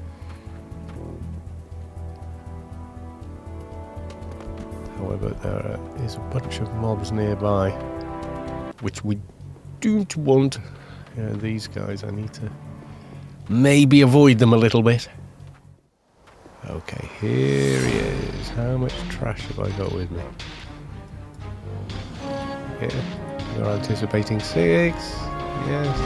[SPEAKER 1] However, there is a bunch of mobs nearby, which we don't want. Yeah, these guys, I need to maybe avoid them a little bit. Okay, here he is. How much trash have I got with me? Here, You're anticipating 6. Yes.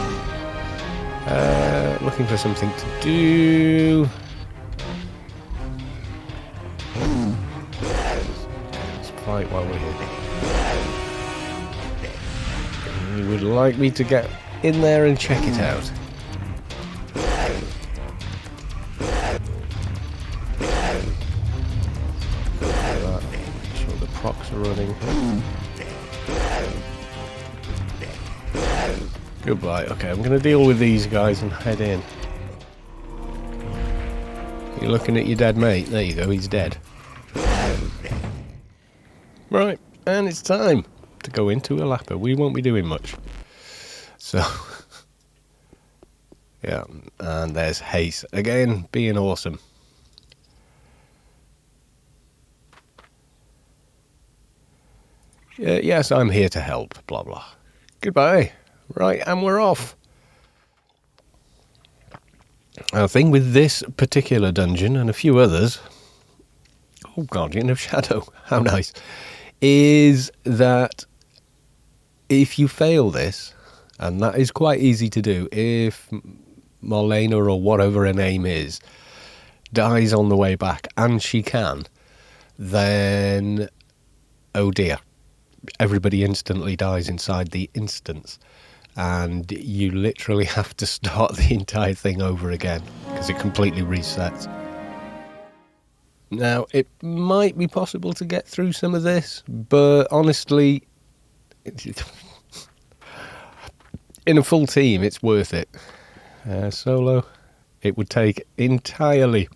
[SPEAKER 1] Looking for something to do. Let's fight while we're here. You would like me to get in there and check it out. Make sure the procs are running. Goodbye. Okay, I'm going to deal with these guys and head in. You're looking at your dead mate. There you go, he's dead. Right, and it's time to go into a lapper. We won't be doing much. So, yeah, and there's Haze again, being awesome. Yes, I'm here to help, blah, blah. Goodbye. Right, and we're off. The thing with this particular dungeon and a few others, oh, Guardian of Shadow, how nice, is that if you fail this, and that is quite easy to do, if Marlena or whatever her name is dies on the way back, and she can, then, oh dear, everybody instantly dies inside the instance. And you literally have to start the entire thing over again because it completely resets. Now, it might be possible to get through some of this, but honestly, in a full team, it's worth it. Solo, it would take entirely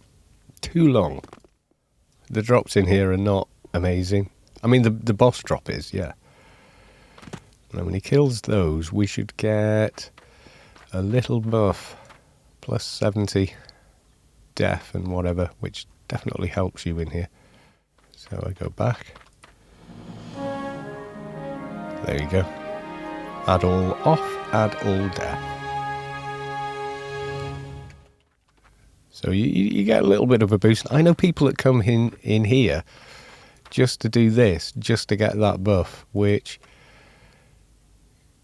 [SPEAKER 1] too long. The drops in here are not amazing. I mean, the boss drop is, yeah. Now, when he kills those, we should get a little buff, plus 70 death and whatever, which definitely helps you in here. So I go back. There you go. Add all off, add all death. So you get a little bit of a boost. I know people that come in here just to do this, just to get that buff, which...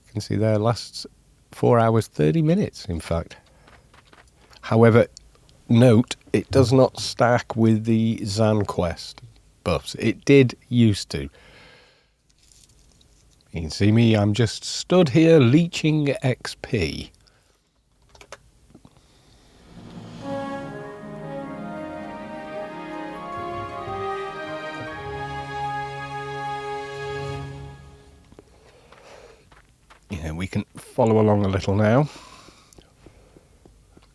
[SPEAKER 1] You can see there lasts 4 hours 30 minutes in fact. However, note it does not stack with the Zan quest buffs. It did used to. You can see me, I'm just stood here leeching XP. Yeah, we can follow along a little now.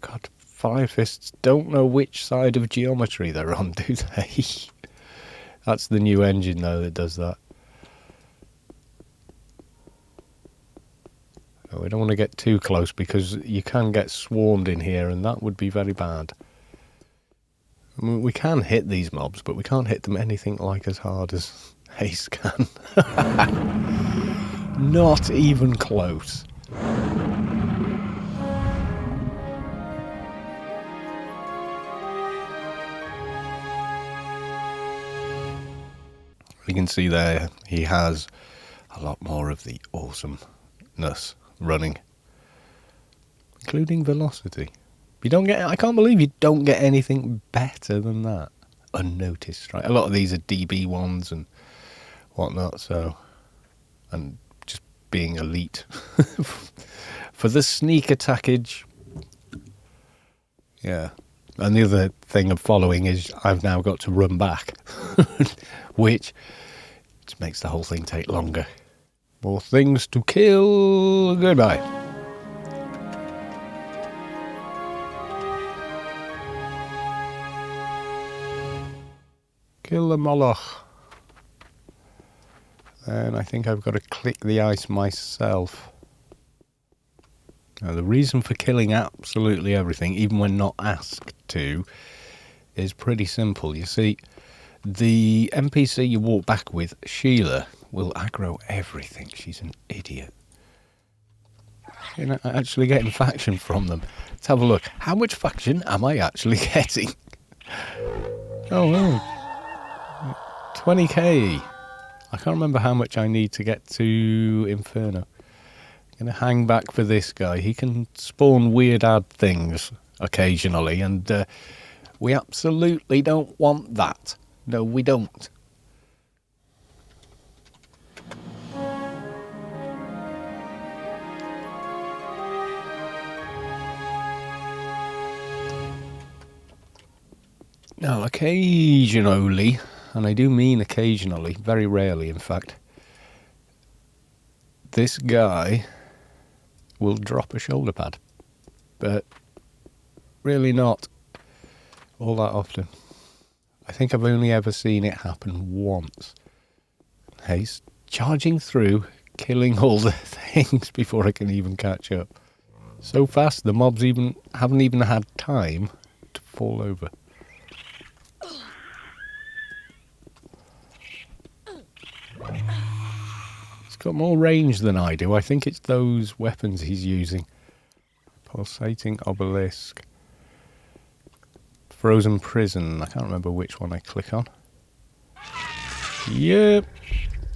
[SPEAKER 1] God, Fire Fists don't know which side of geometry they're on, do they? That's the new engine, though, that does that. Oh, we don't want to get too close because you can get swarmed in here, and that would be very bad. I mean, we can hit these mobs, but we can't hit them anything like as hard as Haze can. Not even close. You can see there he has a lot more of the awesomeness running, including velocity. You don't get. I can't believe you don't get anything better than that unnoticed. Right, a lot of these are DB ones and whatnot. So, and just being elite for the sneak attackage. Yeah. And the other thing of following is I've now got to run back, which just makes the whole thing take longer. More things to kill. Goodbye. Kill the Moloch. And I think I've got to click the ice myself. Now, the reason for killing absolutely everything, even when not asked to, is pretty simple. You see, the NPC you walk back with, Sheila, will aggro everything. She's an idiot. You're not actually getting faction from them. Let's have a look. How much faction am I actually getting? Oh, well. 20k. I can't remember how much I need to get to Inferno. I'm going to hang back for this guy. He can spawn weird ad things occasionally, and we absolutely don't want that. No, we don't. Now, occasionally, and I do mean occasionally, very rarely in fact, this guy will drop a shoulder pad, but really not all that often. I think I've only ever seen it happen once. He's charging through, killing all the things before I can even catch up. So fast the mobs haven't even had time to fall over. He's got more range than I do. I think it's those weapons he's using. Pulsating obelisk. Frozen prison. I can't remember which one I click on. Yep.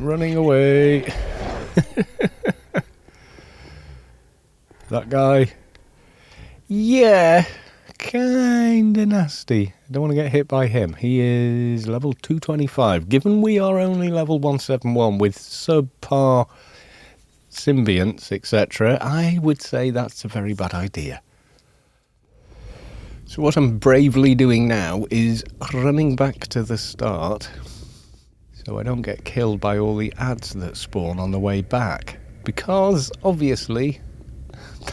[SPEAKER 1] Running away. That guy. Yeah. Kinda nasty. I don't want to get hit by him. He is level 225. Given we are only level 171 with subpar symbionts, etc., I would say that's a very bad idea. So what I'm bravely doing now is running back to the start so I don't get killed by all the ads that spawn on the way back. Because, obviously,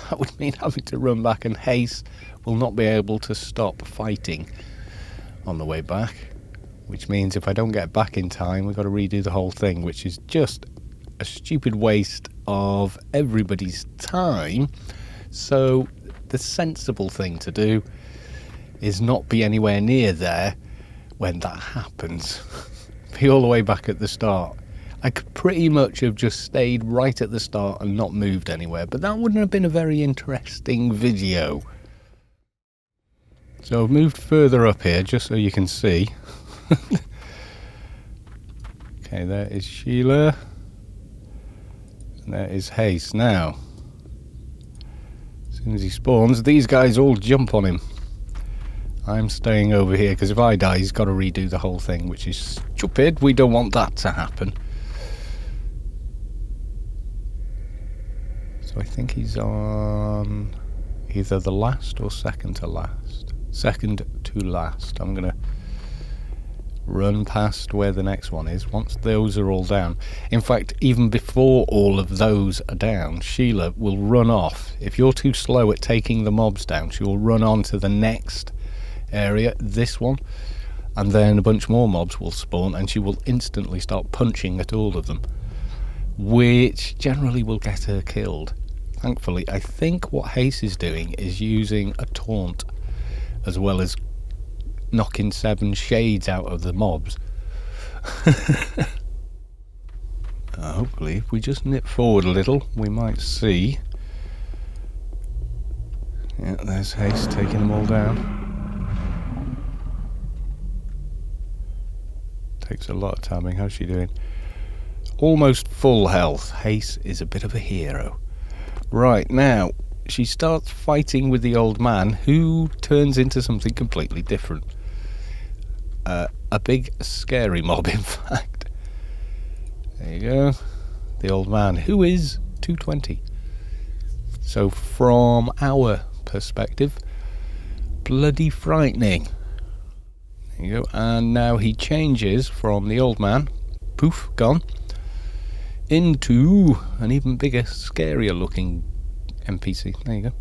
[SPEAKER 1] that would mean having to run back, and Haste will not be able to stop fighting on the way back, which means if I don't get back in time, we've got to redo the whole thing, which is just a stupid waste of everybody's time. So the sensible thing to do is not be anywhere near there when that happens. Be all the way back at the start. I could pretty much have just stayed right at the start and not moved anywhere, but that wouldn't have been a very interesting video. So I've moved further up here just so you can see. Okay, there is Sheila. And there is Haste. Now, as soon as he spawns, these guys all jump on him. I'm staying over here because if I die, he's got to redo the whole thing, which is stupid. We don't want that to happen. So I think he's on either the last or second to last. Second to last. I'm going to run past where the next one is once those are all down. In fact, even before all of those are down, Sheila will run off. If you're too slow at taking the mobs down, she will run on to the next area, this one, and then a bunch more mobs will spawn and she will instantly start punching at all of them, which generally will get her killed. Thankfully, I think what Haste is doing is using a taunt as well as knocking 7 shades out of the mobs. Hopefully, if we just nip forward a little, we might see. Yeah, there's Haste taking them all down. Takes a lot of timing. How's she doing? Almost full health. Haste is a bit of a hero. Right, now, she starts fighting with the old man, who turns into something completely different. A big, scary mob, in fact. There you go. The old man, who is 220. So, from our perspective, bloody frightening. There you go. And now he changes from the old man, poof, gone, into an even bigger, scarier looking NPC. There you go.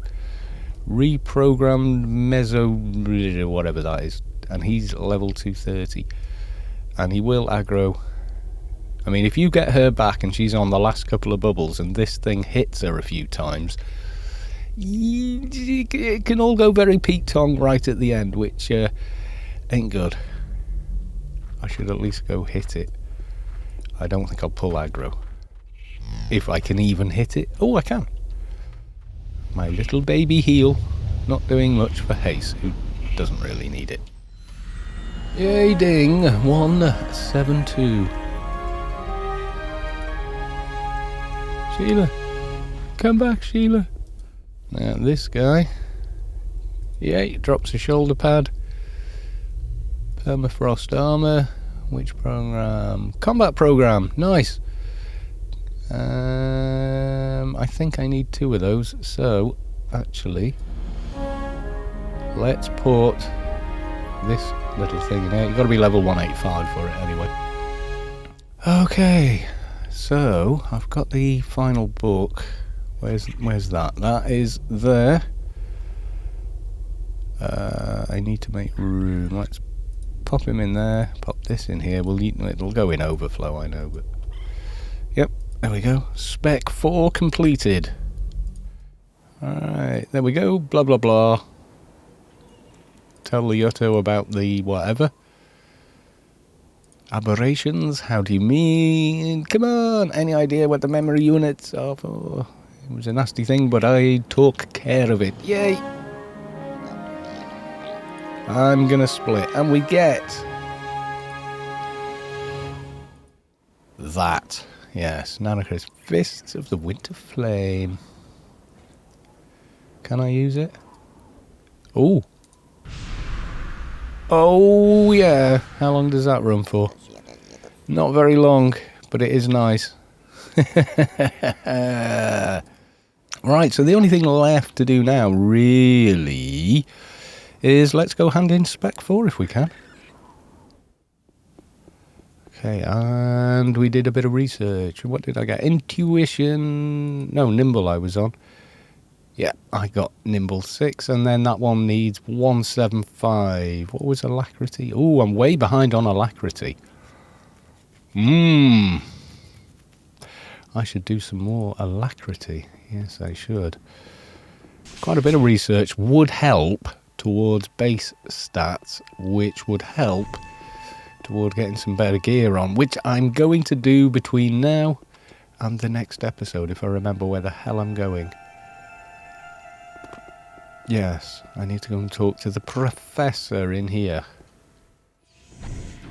[SPEAKER 1] Reprogrammed meso, whatever that is. And he's level 230. And he will aggro. I mean, if you get her back and she's on the last couple of bubbles and this thing hits her a few times, it can all go very Pete Tong right at the end, which ain't good. I should at least go hit it. I don't think I'll pull aggro. If I can even hit it. Oh, I can. My little baby heal. Not doing much for Haste, who doesn't really need it. Yay, ding. 172. Sheila. Come back, Sheila. Now this guy. Yeah, he drops a shoulder pad. Permafrost armor. Which program? Combat program. Nice. I think I need 2 of those. So, actually, let's put this little thing in here. You've got to be level 185 for it anyway. Okay. So, I've got the final book. Where's that? That is there. I need to make room. Let's pop him in there. Pop this in here. It'll go in overflow, I know, but yep, there we go. Spec 4 completed. Alright, there we go. Blah blah blah. Tell the Yutto about the whatever. Aberrations, how do you mean? Come on, any idea what the memory units are for? It was a nasty thing, but I took care of it. Yay! I'm gonna split, and we get that. Yes, Nanocris Fists of the Winter Flame. Can I use it? Oh. Oh, yeah. How long does that run for? Not very long, but it is nice. Right, so the only thing left to do now, really, is let's go hand in Spec 4 if we can. Okay, and we did a bit of research. What did I get? Intuition... No, Nimble I was on. Yeah, I got Nimble 6, and then that one needs 175. What was Alacrity? Oh, I'm way behind on Alacrity. I should do some more Alacrity. Yes, I should. Quite a bit of research would help towards base stats, which would help toward getting some better gear on, which I'm going to do between now and the next episode, if I remember where the hell I'm going. Yes, I need to go and talk to the professor in here.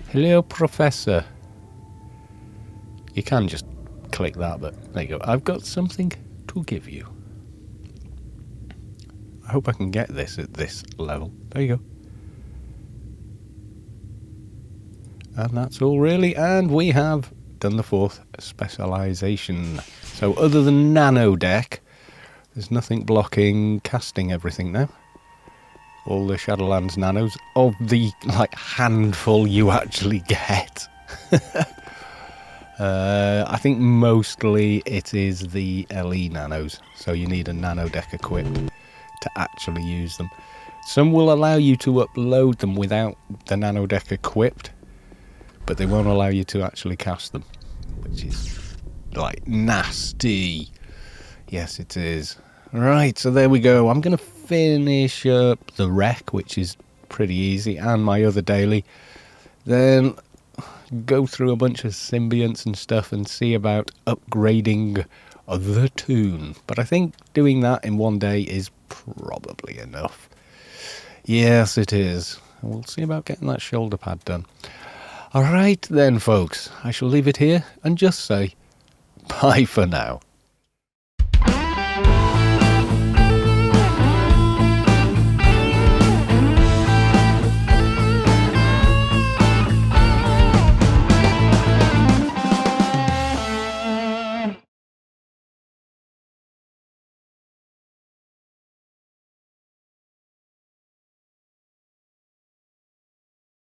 [SPEAKER 1] Hello, Professor. You can just click that, but there you go. I've got something to give you. I hope I can get this at this level. There you go. And that's all really. And we have done the 4th specialisation. So other than Nano Deck, there's nothing blocking casting everything now. All the Shadowlands nanos of the handful you actually get. I think mostly it is the LE nanos, so you need a Nano Deck equipped to actually use them. Some will allow you to upload them without the Nano Deck equipped, but they won't allow you to actually cast them, which is nasty. Yes, it is. Right, so there we go. I'm going to finish up the wreck, which is pretty easy, and my other daily. Then go through a bunch of symbionts and stuff and see about upgrading the toon. But I think doing that in one day is probably enough. Yes, it is. We'll see about getting that shoulder pad done. Alright then, folks. I shall leave it here and just say bye for now.